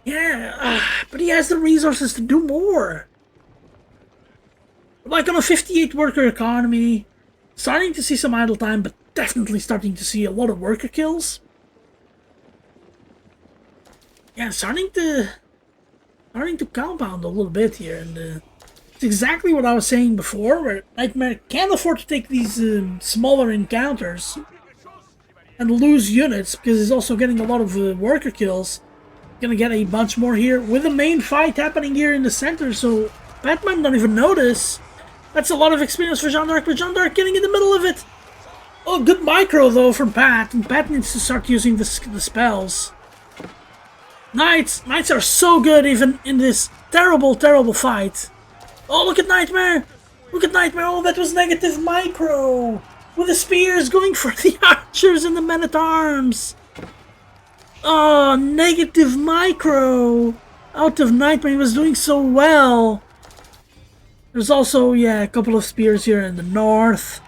Yeah, but he has the resources to do more. Like on a 58 worker economy, starting to see some idle time, but definitely starting to see a lot of worker kills. Yeah, starting to compound a little bit here, and it's exactly what I was saying before, where NightmeH can't afford to take these smaller encounters and lose units, because he's also getting a lot of worker kills. Gonna get a bunch more here with the main fight happening here in the center, so Batman don't even notice. That's a lot of experience for Jeanne d'Arc, but Jeanne d'Arc getting in the middle of it. Oh, good micro though from Pat, and Pat needs to start using the spells. Knights are so good even in this terrible fight. Oh, look at NightmeH! Look at NightmeH! Oh, that was negative micro! With the spears going for the archers and the Men-at-Arms! Oh, negative micro! Out of NightmeH, he was doing so well! There's also, yeah, a couple of spears here in the north.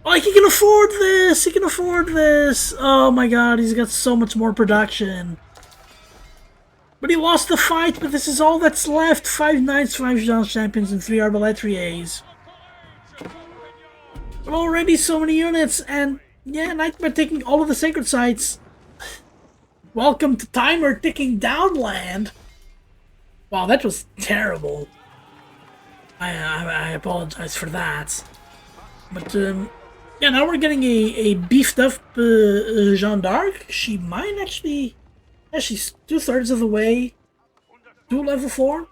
Oh, he can afford this! He can afford this! Oh my god, he's got so much more production. But he lost the fight, but this is all that's left. 5 Knights, 5 Jeanne Champions, and 3 Arbaletiers. But already so many units, and yeah, NightmeH taking all of the sacred sites. Welcome to timer ticking down land. Wow, that was terrible. I apologize for that. But yeah, now we're getting a beefed up Jeanne d'Arc. She might actually... Yeah, she's 2/3 of the way to level 4.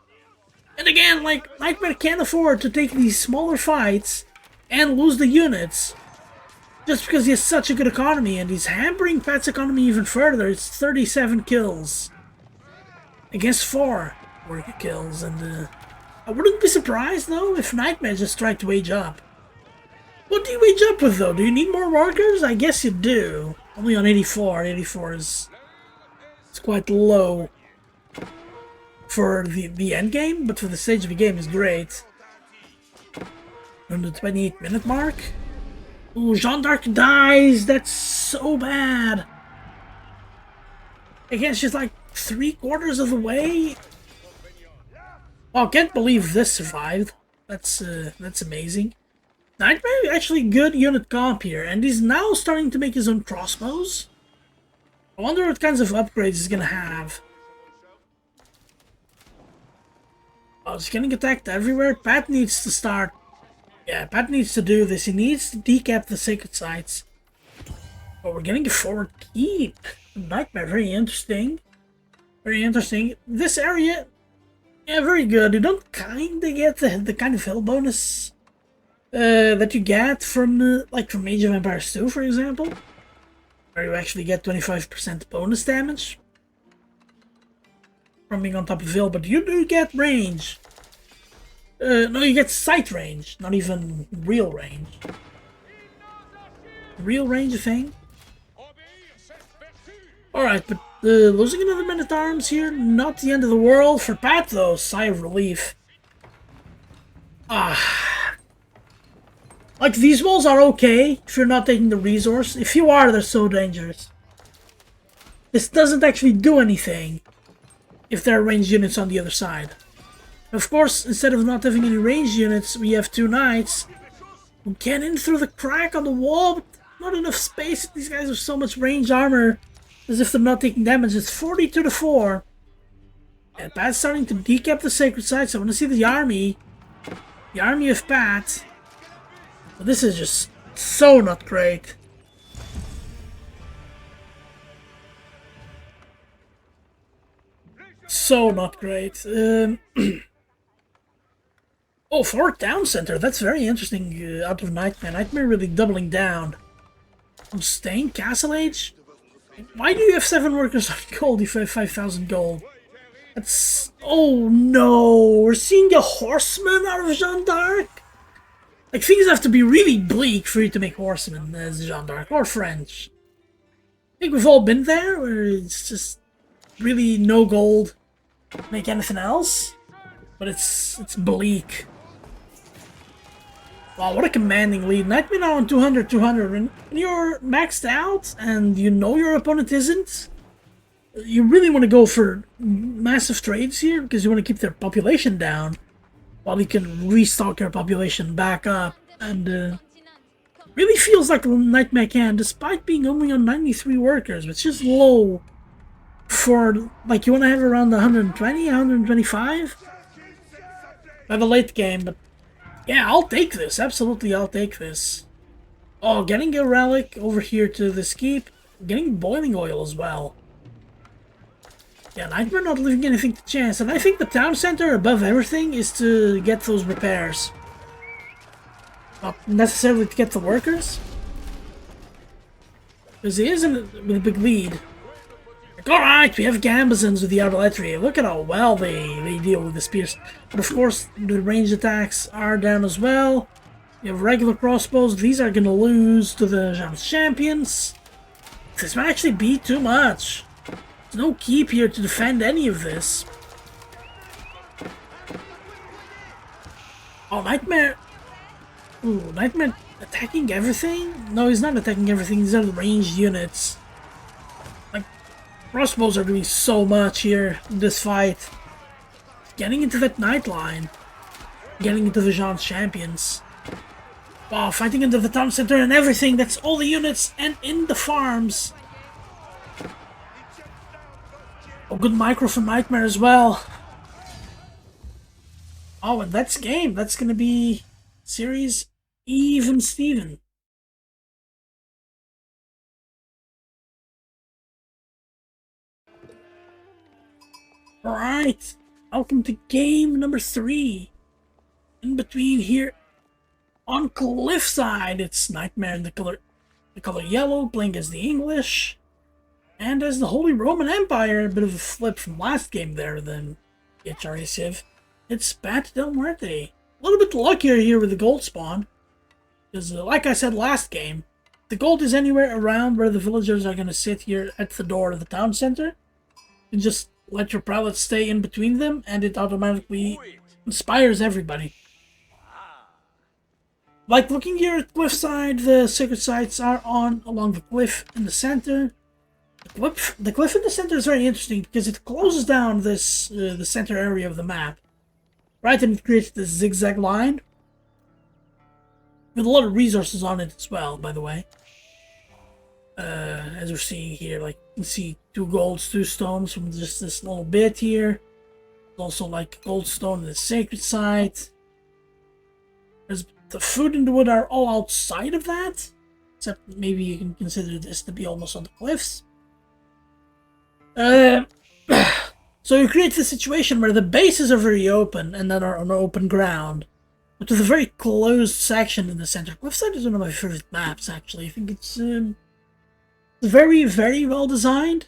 And again, like, NightmeH can't afford to take these smaller fights and lose the units just because he has such a good economy, and he's hampering Pat's economy even further. It's 37 kills against 4 worker kills, and I wouldn't be surprised though if NightmeH just tried to wage up. What do you wage up with though? Do you need more workers? I guess you do. Only on 84. 84 is quite low for the end game, but for the stage of the game is great. On the 28-minute mark. Ooh, Jeanne d'Arc dies! That's so bad! I guess she's like 3/4 of the way? Oh, can't believe this survived. That's amazing. NightmeH actually good unit comp here, and he's now starting to make his own crossbows. I wonder what kinds of upgrades he's gonna have. Oh, he's getting attacked everywhere. Pat needs to start. Yeah, Pat needs to do this. He needs to decap the sacred sites. Oh, we're getting a forward keep. NightmeH, very interesting. Very interesting. This area, yeah, very good. You don't kinda get the kind of hill bonus that you get from like from Age of Empires 2, for example, where you actually get 25% bonus damage from being on top of hill, but you do get range. No, you get sight range, not even real range. Real range, I think. Alright, but losing another man-at-arms here, not the end of the world. For Pat, though, sigh of relief. Like, these walls are okay if you're not taking the resource. If you are, they're so dangerous. This doesn't actually do anything if there are ranged units on the other side. Of course, instead of not having any ranged units, we have 2 knights who get in through the crack on the wall, but not enough space. These guys have so much ranged armor, as if they're not taking damage. It's 40-4. And Pat's starting to decap the sacred sites. I want to see the army. The army of Pat. But this is just so not great. So not great. Oh, forward town center. That's very interesting out of NightmeH. NightmeH really doubling down. I'm staying Castle Age? Why do you have 7 workers on gold if you have 5,000 gold? That's... Oh no! We're seeing a horseman out of Jeanne d'Arc? Like, things have to be really bleak for you to make horsemen as Jeanne d'Arc, or French. I think we've all been there, where it's just really no gold. Make anything else? But it's bleak. Wow, what a commanding lead. NightmeH now on 200-200. When you're maxed out and you know your opponent isn't, you really want to go for massive trades here because you want to keep their population down while you can restock your population back up. And really feels like NightmeH can, despite being only on 93 workers, which is low for, like, you want to have around 120, 125 by the late game, but yeah, I'll take this. Absolutely, I'll take this. Oh, getting a relic over here to this keep. Getting boiling oil as well. Yeah, NightmeH not leaving anything to chance. And I think the town center, above everything, is to get those repairs. Not necessarily to get the workers. Because he is with a big lead. Like, alright, we have Gambazons with the artillery. Look at how well they deal with the spears. But of course, the ranged attacks are down as well. You have regular crossbows. These are going to lose to the champions. This might actually be too much. There's no keep here to defend any of this. Oh, NightmeH. Ooh, NightmeH attacking everything? No, he's not attacking everything. These are the ranged units. Like, crossbows are doing so much here in this fight. Getting into that knight line. Getting into the Jean's champions. Wow, fighting into the town center and everything. That's all the units and in the farms. Oh, good micro from NightmeH as well. Oh, and that's game. That's gonna be series even Steven. Alright. Welcome to game number 3. In between here on Cliffside, it's NightmeH in the color yellow, playing as the English. And as the Holy Roman Empire, a bit of a flip from last game there, then HRA Civ. It's PatDelMuerte. A little bit luckier here with the gold spawn. Because, like I said last game, the gold is anywhere around where the villagers are going to sit here at the door of the town center. You just let your prelates stay in between them, and it automatically inspires everybody. Like looking here at cliffside, the sacred sites are on along the cliff in the center. The cliff in the center is very interesting because it closes down this the center area of the map, right, and it creates this zigzag line with a lot of resources on it as well. By the way, as we're seeing here, like you can see 2 golds, 2 stones from just this little bit here. Also like gold stone in the sacred site. There's the food and the wood are all outside of that, except maybe you can consider this to be almost on the cliffs. So it creates a situation where the bases are very open and then are on open ground, but with a very closed section in the center. Cliffside is one of my favorite maps, actually. I think it's very, very well designed.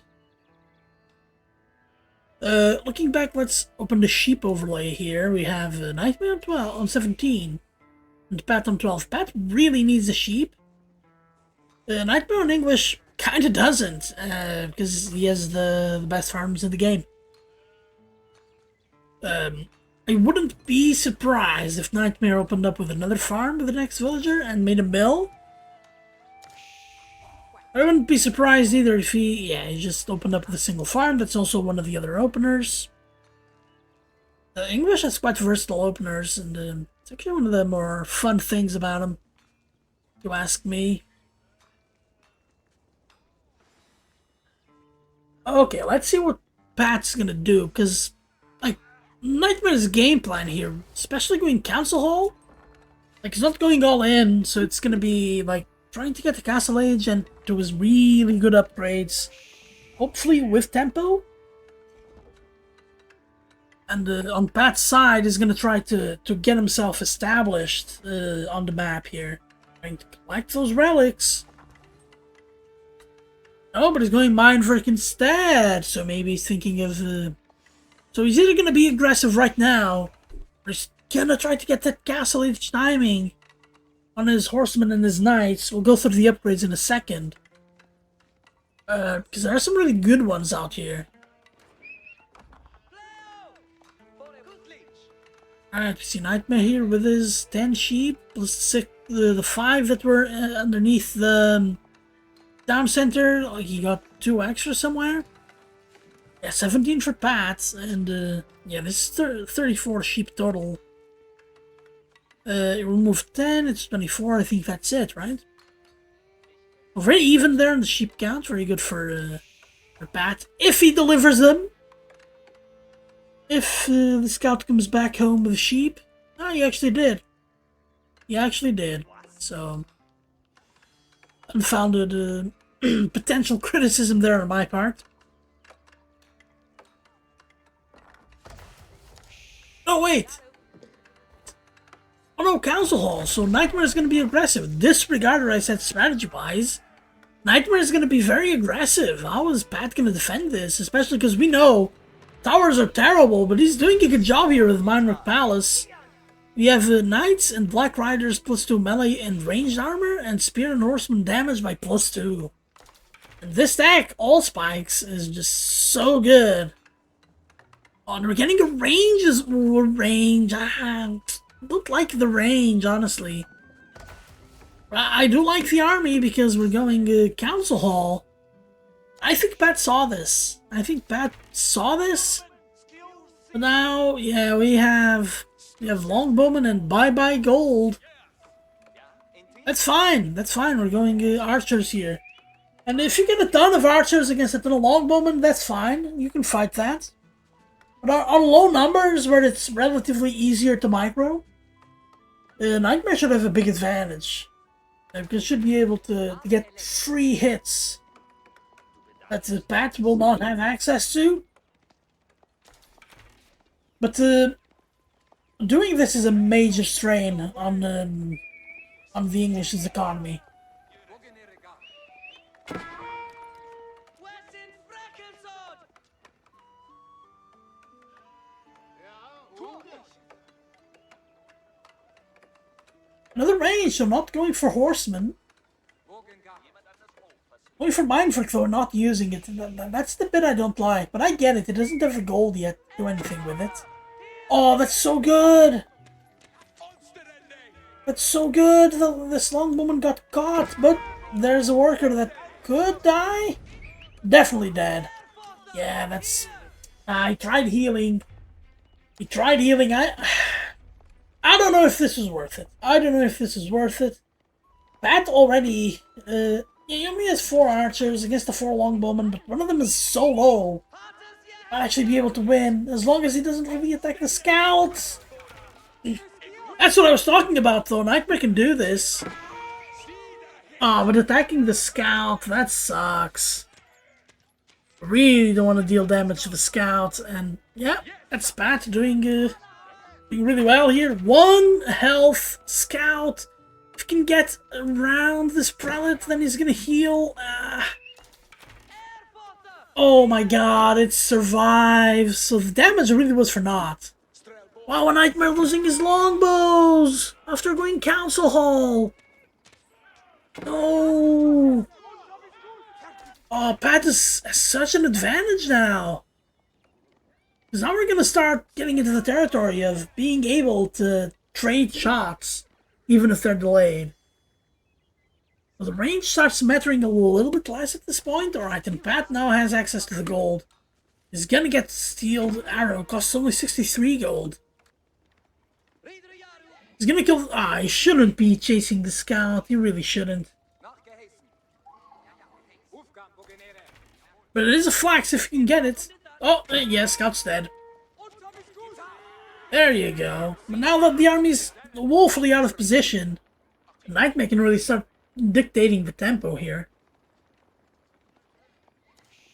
Looking back, let's open the sheep overlay here. We have NightmeH on 17 and Pat on 12. Pat really needs a sheep. NightmeH in English kind of doesn't, because he has the best farms in the game. I wouldn't be surprised if NightmeH opened up with another farm with the next villager and made a mill. I wouldn't be surprised either if he just opened up with a single farm. That's also one of the other openers. English has quite versatile openers, and it's actually one of the more fun things about him, if you ask me. Okay, let's see what Pat's gonna do, because like NightmeH's game plan here, especially going Council Hall, like he's not going all in, so it's gonna be like trying to get the Castle Age and do his really good upgrades, hopefully with tempo. And on Pat's side is gonna try to get himself established on the map here, trying to collect those relics. Oh, but he's going Mindwork instead, so maybe he's thinking of... So he's either going to be aggressive right now, or he's going to try to get that Castle Age timing on his horsemen and his knights. We'll go through the upgrades in a second. Because there are some really good ones out here. Alright, we see NightmeH here with his 10 sheep, plus the 5 that were underneath the... Town center. Like he got 2 extra somewhere. Yeah, 17 for Pat, and yeah, this is 34 sheep total. It removed 10, it's 24, I think that's it, right? Well, very even there on the sheep count, very good for Pat, if he delivers them. If the scout comes back home with sheep. Oh, he actually did. He actually did, so... Unfounded potential criticism there on my part. Oh wait! Oh no, Council Hall, so NightmeH is going to be aggressive. Disregard what I said strategy-wise. NightmeH is going to be very aggressive. How is Pat going to defend this? Especially because we know towers are terrible, but he's doing a good job here with Mindwork Palace. We have Knights and Black Riders +2 melee and ranged armor, and Spear and Horseman damage by +2. And this stack, all spikes, is just so good. Oh, and we're getting a range as range. I don't like the range, honestly. I do like the army because we're going Council Hall. I think Pat saw this. But now, yeah, we have Longbowmen and bye-bye gold. That's fine. We're going archers here. And if you get a ton of archers against a ton of Longbowmen, that's fine. You can fight that. But on low numbers, where it's relatively easier to micro, NightmeH should have a big advantage. Because should be able to get free hits that the Pat will not have access to. But doing this is a major strain on the English's economy. Another range, so not going for horsemen. Going for Mindwork though, not using it. That's the bit I don't like, but I get it. It doesn't have the gold yet to do anything with it. Oh, that's so good! That's so good. This longbowman got caught, but there's a worker that could die. Definitely dead. Yeah, that's... he tried healing. He tried healing. I don't know if this is worth it. I don't know if this is worth it. Pat already... he only has 4 archers against the 4 longbowmen, but one of them is so low. I'll actually be able to win, as long as he doesn't really attack the scouts. That's what I was talking about, though. NightmeH can do this. Oh, but attacking the scout, that sucks. Really don't want to deal damage to the scout, and yeah, that's Pat doing really well here. 1 health scout. If he can get around this prelate, then he's gonna heal. Oh my god, it survives. So the damage really was for naught. Wow, a NightmeH losing his longbows after going council hall. No. Oh, Pat has such an advantage now. Because now we're going to start getting into the territory of being able to trade shots, even if they're delayed. Well, the range starts mattering a little bit less at this point. Alright, and Pat now has access to the gold. He's going to get steeled arrow. Costs only 63 gold. He's going to kill... he shouldn't be chasing the scout. He really shouldn't. But it is a flax if you can get it. Oh, yeah, Scout's dead. There you go. But now that the army's woefully out of position, NightmeH can really start dictating the tempo here.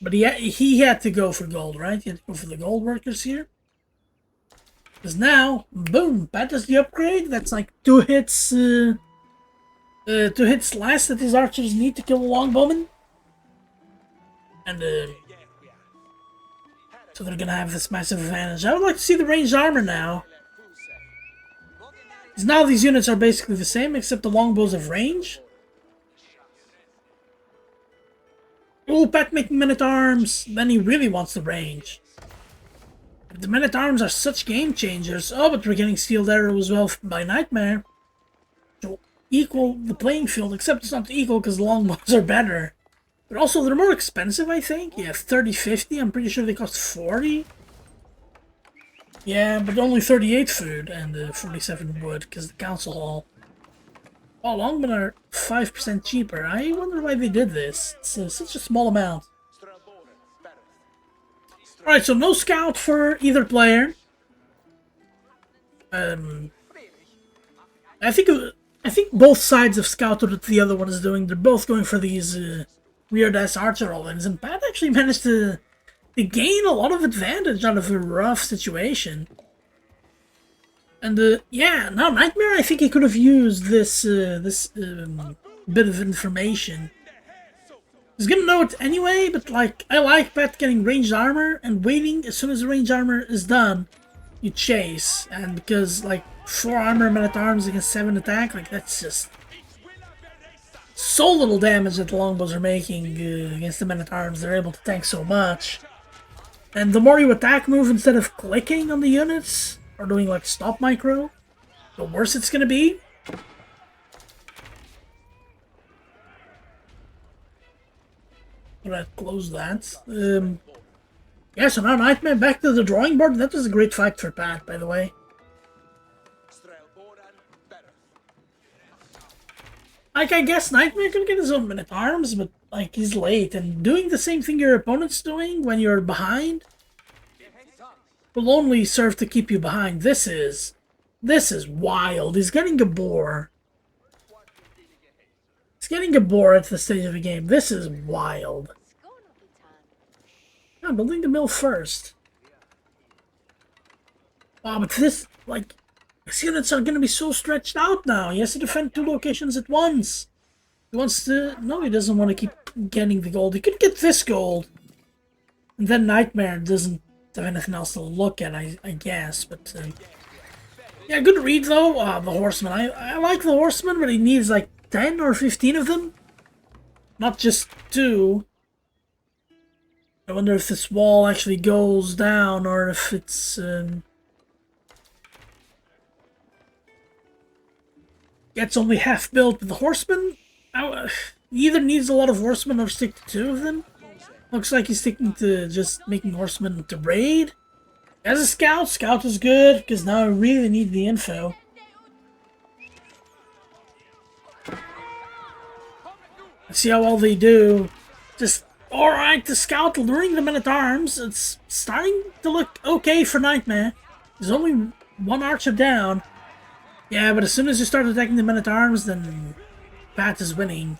But he had to go for gold, right? He had to go for the gold workers here. Because now, boom, Pat does the upgrade. That's like 2 hits, 2 hits less that his archers need to kill a longbowman. And, so they're gonna have this massive advantage. I would like to see the ranged armor now. Because now these units are basically the same, except the longbows have range. Oh, Pat making men-at-arms. Then he really wants the range. The men-at-arms are such game changers. Oh, but we're getting sealed arrow as well by NightmeH. To equal the playing field, except it's not equal because the longbows are better. But also, they're more expensive, I think. Yeah, 30, 50. I'm pretty sure they cost 40. Yeah, but only 38 food and 47 wood, because the council hall. Oh, longmen are 5% cheaper. I wonder why they did this. It's such a small amount. Alright, so no scout for either player. I think both sides have scouted what the other one is doing. They're both going for these... weird-ass archer roll-ins, and Pat actually managed to gain a lot of advantage out of a rough situation. And, yeah, now NightmeH, I think he could have used this, bit of information. He's gonna know it anyway, but, like, I like Pat getting ranged armor and waiting as soon as the ranged armor is done, you chase. And because, like, 4 armor men-at-arms against 7 attack, like, that's just... so little damage that the longbows are making against the men-at-arms. They're able to tank so much. And the more you attack move instead of clicking on the units, or doing like stop micro, the worse it's gonna be. Alright, close that. Yeah, so now NightmeH back to the drawing board. That was a great fight for Pat, by the way. Like, I guess NightmeH can get his own men-at-arms, but, like, he's late. And doing the same thing your opponent's doing when you're behind will only serve to keep you behind. This is wild. He's getting a boar. He's getting a boar at this stage of the game. This is wild. Yeah, building the mill first. Oh, but this, like... his units are going to be so stretched out now. He has to defend 2 locations at once. He wants to... no, he doesn't want to keep getting the gold. He could get this gold. And then NightmeH doesn't have anything else to look at, I guess. But, yeah, good read, though. The horseman. I like the horseman, but he needs, like, 10 or 15 of them. Not just 2. I wonder if this wall actually goes down, or if it's... gets only half built with the horsemen. He either needs a lot of horsemen or stick to 2 of them. Looks like he's sticking to just making horsemen to raid. As a scout, scout is good, because now I really need the info. Let's see how well they do. Just, alright, the scout luring the men-at-arms. It's starting to look okay for NightmeH. There's only 1 archer down. Yeah, but as soon as you start attacking the men-at-arms, then Pat is winning.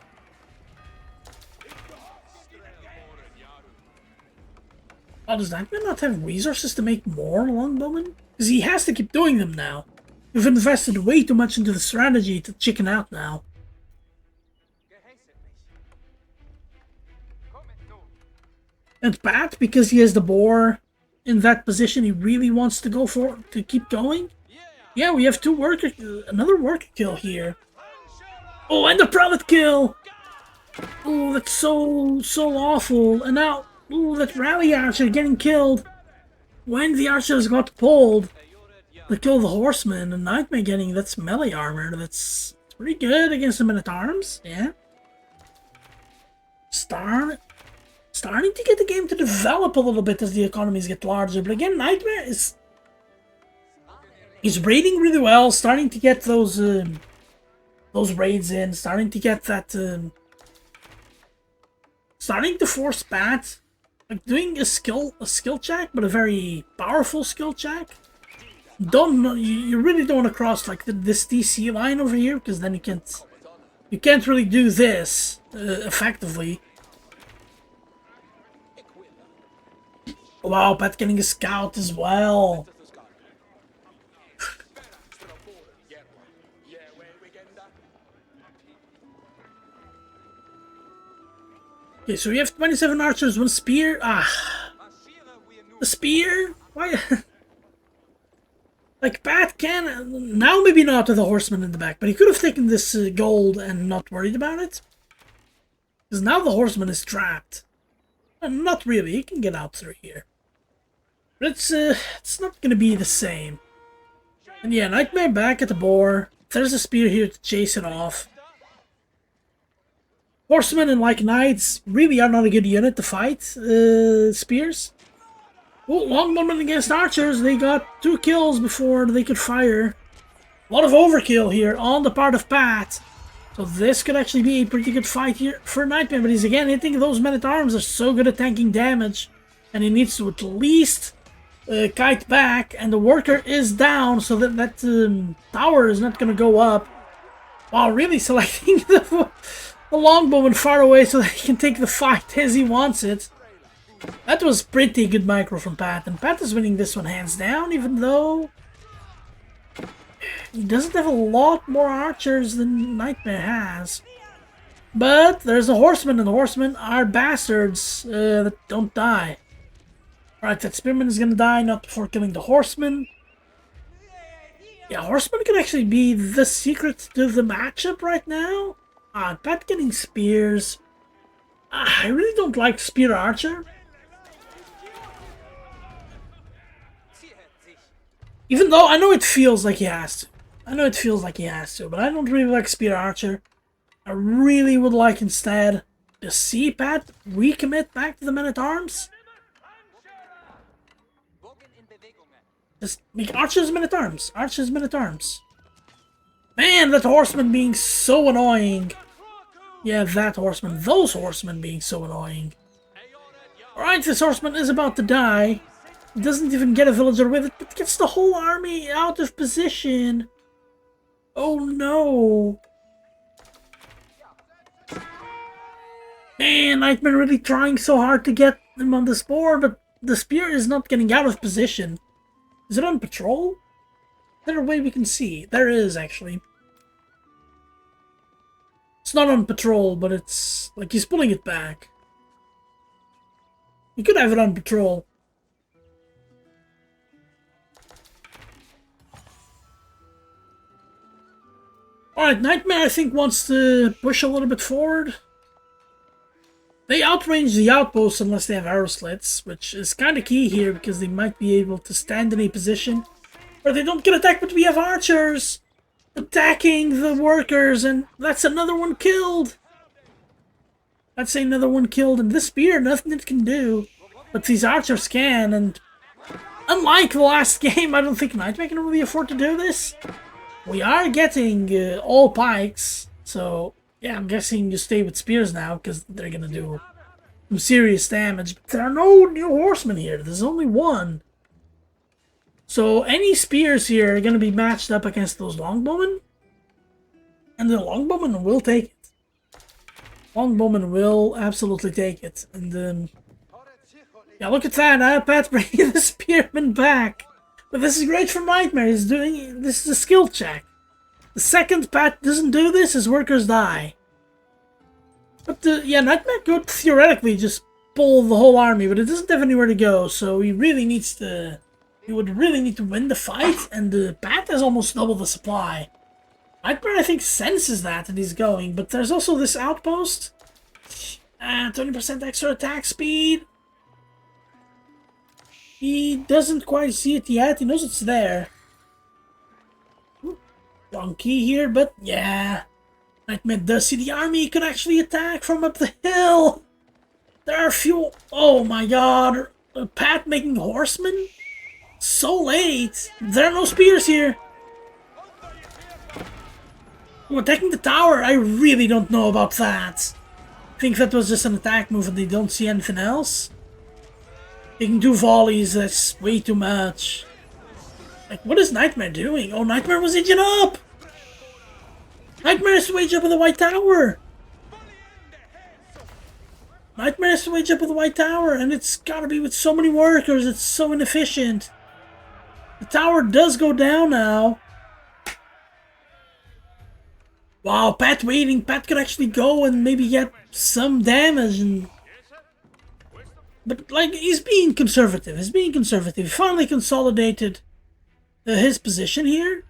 Oh, does NightmeH not have resources to make more longbowmen? Because he has to keep doing them now. You've invested way too much into the strategy to chicken out now. And Pat, because he has the boar in that position, he really wants to go for to keep going. Yeah, we have another worker kill here. Oh, and the prelate kill! Oh, that's so awful. And now, oh, that rally archer getting killed when the archers got pulled to kill the horseman, and NightmeH getting that's melee armor. That's pretty good against the men-at-arms. Yeah. Starting to get the game to develop a little bit as the economies get larger, but again, NightmeH he's raiding really well, starting to get those raids in, starting to get that, starting to force Pat, like doing a skill check, but a very powerful skill check. You really don't want to cross like this DC line over here, because then you can't really do this effectively. Wow, Pat getting a scout as well. Okay, so we have 27 archers, 1 spear. The spear? Why? Like, Pat can... Now maybe not with the horseman in the back, but he could have taken this gold and not worried about it. Because now the horseman is trapped. Not really, he can get out through here. But it's not going to be the same. And yeah, NightmeH back at the boar. There's a spear here to chase it off. Horsemen and like knights really are not a good unit to fight spears. Oh, longbowmen against archers. They got 2 kills before they could fire. A lot of overkill here on the part of Pat. So this could actually be a pretty good fight here for NightmeH. But he's again hitting those men-at-arms are so good at tanking damage. And he needs to at least kite back. And the worker is down so that tower is not going to go up. While really selecting the longbowman far away so that he can take the fight as he wants it. That was pretty good micro from Pat. And Pat is winning this one hands down, even though he doesn't have a lot more archers than NightmeH has. But there's a horseman, and the horsemen are bastards that don't die. Alright, that spearman is gonna die, not before killing the horseman. Yeah, horseman could actually be the secret to the matchup right now. Pat getting spears. I really don't like spear archer. Even though I know it feels like he has to. But I don't really like spear archer. I really would like instead to see Pat recommit back to the men-at-arms. Just make archers men-at-arms. Archers men-at-arms. Man, that horseman being so annoying. Yeah, that horseman. Those horsemen being so annoying. Alright, this horseman is about to die. He doesn't even get a villager with it, but gets the whole army out of position. Oh no. Man, NightmeH really trying so hard to get him on the spore, but the spear is not getting out of position. Is it on patrol? Is there a way we can see? There is, actually. It's not on patrol, but it's like he's pulling it back. You could have it on patrol. Alright, NightmeH I think wants to push a little bit forward. They outrange the outposts unless they have arrow slits, which is kind of key here because they might be able to stand in a position where they don't get attacked, but we have archers! attacking the workers, and that's another one killed. That's another one killed, and this spear, nothing it can do. But these archers can, and unlike the last game, I don't think NightmeH can really afford to do this. We are getting all pikes, so yeah, I'm guessing you stay with spears now, because they're gonna do some serious damage. But there are no new horsemen here, there's only one. So any spears here are gonna be matched up against those longbowmen, and the longbowmen will take it. Longbowmen will absolutely take it, and yeah, look at that, Pat bringing the spearman back. But this is great for NightmeH. He's doing this is a skill check. The second Pat doesn't do this, his workers die. But yeah, NightmeH could theoretically just pull the whole army, but it doesn't have anywhere to go. So he really needs to. He would really need to win the fight, and Pat has almost double the supply. NightmeH, I think, senses that and he's going, but there's also this outpost. 20% extra attack speed. He doesn't quite see it yet. He knows it's there. Wrong key here, but yeah. NightmeH does see the army. He could actually attack from up the hill. There are few. Oh my god. Pat making horsemen? So late. There are no spears here. Oh, attacking the tower. I really don't know about that. I think that was just an attack move and they don't see anything else. Taking 2 volleys, that's way too much. Like, what is NightmeH doing? Oh, NightmeH was aging up! NightmeH is to wage up with the White Tower! NightmeH is to wage up with the White Tower, and it's gotta be with so many workers, it's so inefficient. The tower does go down now. Wow, Pat waiting. Pat could actually go and maybe get some damage and... But, like, he's being conservative. He's being conservative. He finally consolidated his position here.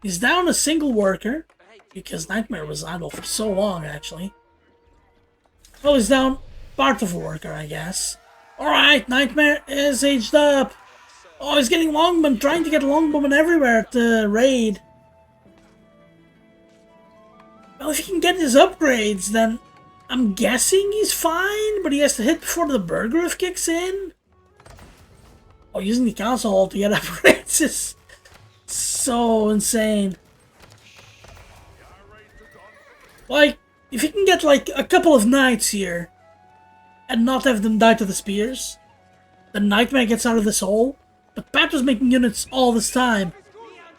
He's down a single worker. Because NightmeH was idle for so long, actually. Oh, he's down part of a worker, I guess. Alright, NightmeH is aged up. Oh, he's getting longbowmen. Trying to get longbowmen everywhere at the raid. Well, if he can get his upgrades, then... I'm guessing he's fine, but he has to hit before the Burgriff kicks in. Oh, using the council hall to get upgrades is so insane. Like, if you can get like a couple of knights here and not have them die to the spears, then NightmeH gets out of this hole. But Pat was making units all this time.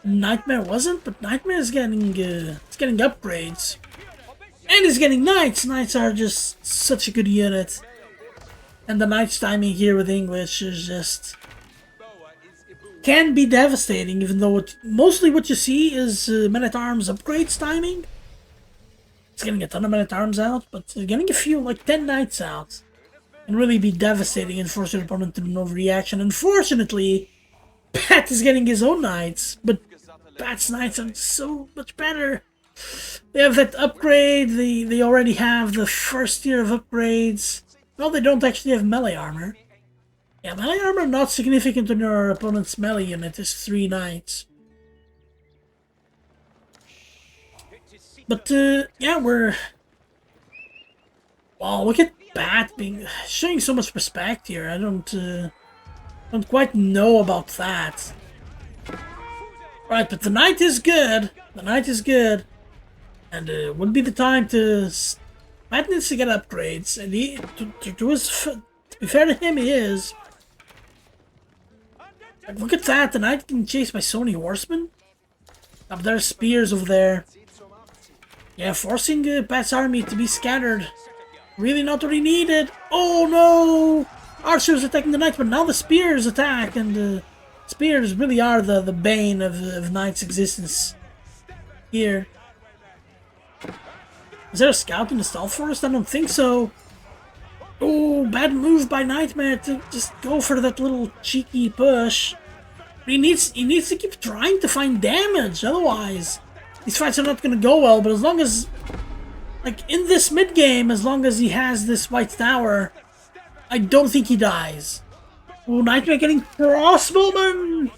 NightmeH wasn't, but NightmeH is getting upgrades. And he's getting knights! Knights are just such a good unit. And the knights timing here with English is just... can be devastating, even though mostly what you see is men-at-arms upgrades timing. It's getting a ton of men-at-arms out, but getting a few, like 10 knights out, can really be devastating and force your opponent to an overreaction. Unfortunately, Pat is getting his own knights, but Pat's knights are so much better. They have that upgrade, they already have the first tier of upgrades. Well, they don't actually have melee armor. Yeah, melee armor not significant on your opponent's melee unit is 3 knights. But, yeah, we're... Wow, look at Pat showing so much respect here. I don't quite know about that. Right, but the knight is good. The knight is good. And would be the time to... Pat needs to get upgrades, and to be fair to him, he is. And look at that, the knight getting chased by so many horsemen. Up there's spears over there. Yeah, forcing Pat's army to be scattered. Really not what he needed. Oh no! Archers attacking the knights, but now the spears attack, and spears really are the bane of Knight's existence here. Is there a scout in the stealth forest? I don't think so. Oh, bad move by NightmeH to just go for that little cheeky push. He needs to keep trying to find damage, otherwise these fights are not going to go well. But as long as, like, in this mid-game, as long as he has this white tower, I don't think he dies. Oh, NightmeH getting crossbowman!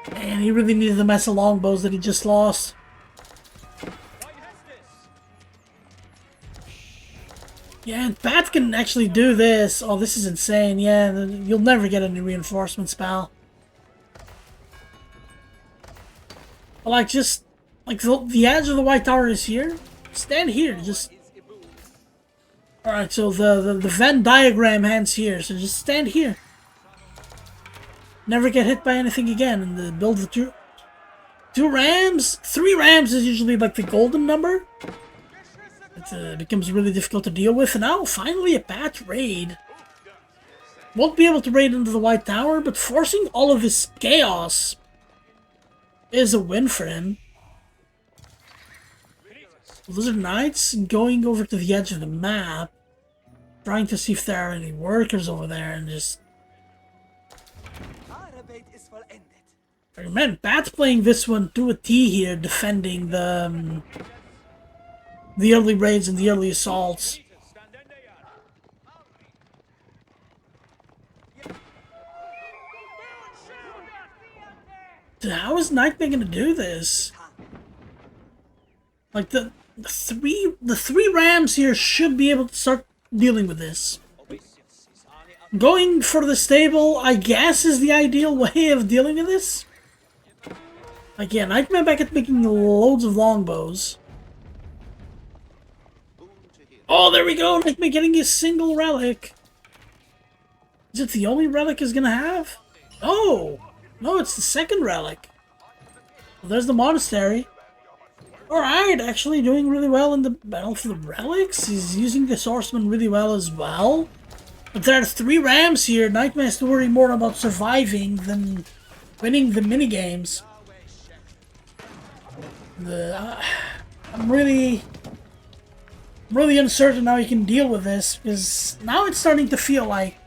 And he really needed the mess of longbows that he just lost. Yeah, and Pat can actually do this. Oh, this is insane. Yeah, you'll never get any reinforcements, pal. But like, just... Like, the edge of the White Tower is here. Stand here, just... Alright, so the Venn diagram ends here, so just stand here. Never get hit by anything again, and build the two rams. 3 rams is usually like the golden number. It becomes really difficult to deal with, and now finally a Pat raid. Won't be able to raid into the White Tower, but forcing all of this chaos is a win for him. Lizard Knights going over to the edge of the map, trying to see if there are any workers over there, and just... Man, Pat's playing this one to a T here, defending the early raids and the early assaults. How is NightmeH gonna do this? Like the three rams here should be able to start dealing with this. Going for the stable, I guess, is the ideal way of dealing with this. Like, yeah, NightmeH back at making loads of longbows. Oh, there we go! NightmeH getting a single relic. Is it the only relic he's gonna have? Oh! No, it's the second relic. Well, there's the monastery. Alright, actually doing really well in the battle for the relics. He's using the swordsman really well as well. But there are 3 rams here. NightmeH has to worry more about surviving than winning the minigames. I'm really uncertain how he can deal with this, because now it's starting to feel like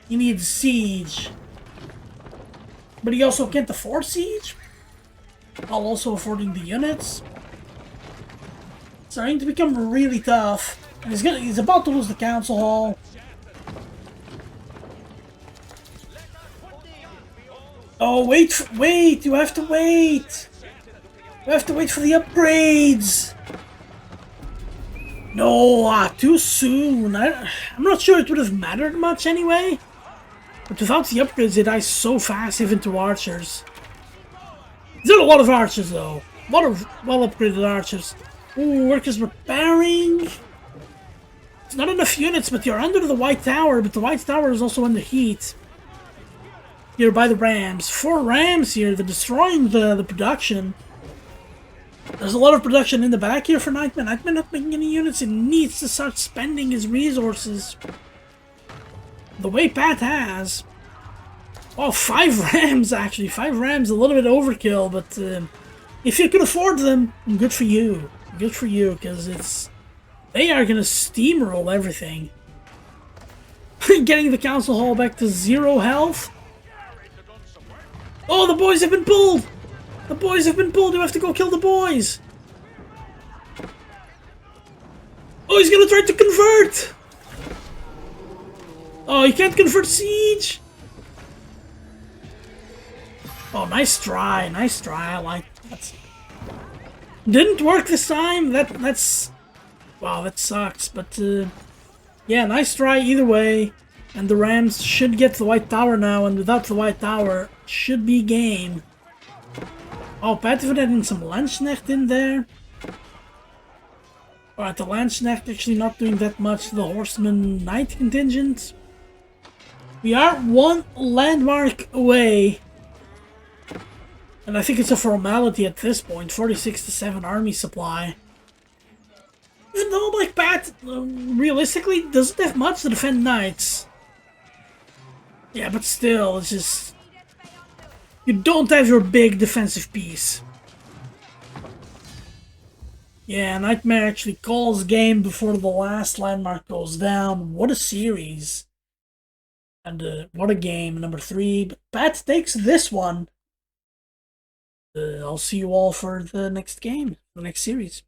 he needs siege. But he also can't afford siege, while also affording the units. It's starting to become really tough. And he's about to lose the council hall. Oh, wait, you have to wait! You have to wait for the upgrades! No, too soon. I'm not sure it would have mattered much anyway. But without the upgrades, they die so fast, even to archers. There are a lot of archers, though. A lot of well-upgraded archers. Ooh, workers repairing. It's not enough units, but you're under the White Tower. But the White Tower is also under heat. Here by the rams. 4 rams here. They're destroying the production. There's a lot of production in the back here for NightmeH. NightmeH not making any units. He needs to start spending his resources. The way Pat has. Oh, 5 rams actually. 5 rams, a little bit overkill, but if you can afford them, good for you. Good for you, because they are gonna steamroll everything. Getting the council hall back to 0 health. Oh, the boys have been pulled! The boys have been pulled, you have to go kill the boys! Oh, he's gonna try to convert! Oh, he can't convert siege! Oh, nice try, I like that. Didn't work this time, that's... Wow, that sucks, but yeah, nice try either way. And the Rams should get the White Tower now, and without the White Tower, should be game. Oh, Pat even adding some Landsknecht in there. Alright, the Landsknecht actually not doing that much to the Horseman Knight contingent. We are 1 landmark away. And I think it's a formality at this point, 46 to 7 army supply. Even though, like, Pat, realistically, doesn't have much to defend Knights. Yeah, but still, it's just... You don't have your big defensive piece. Yeah, NightmeH actually calls game before the last landmark goes down. What a series. And what a game, number 3. But Pat takes this one. I'll see you all for the next game, the next series.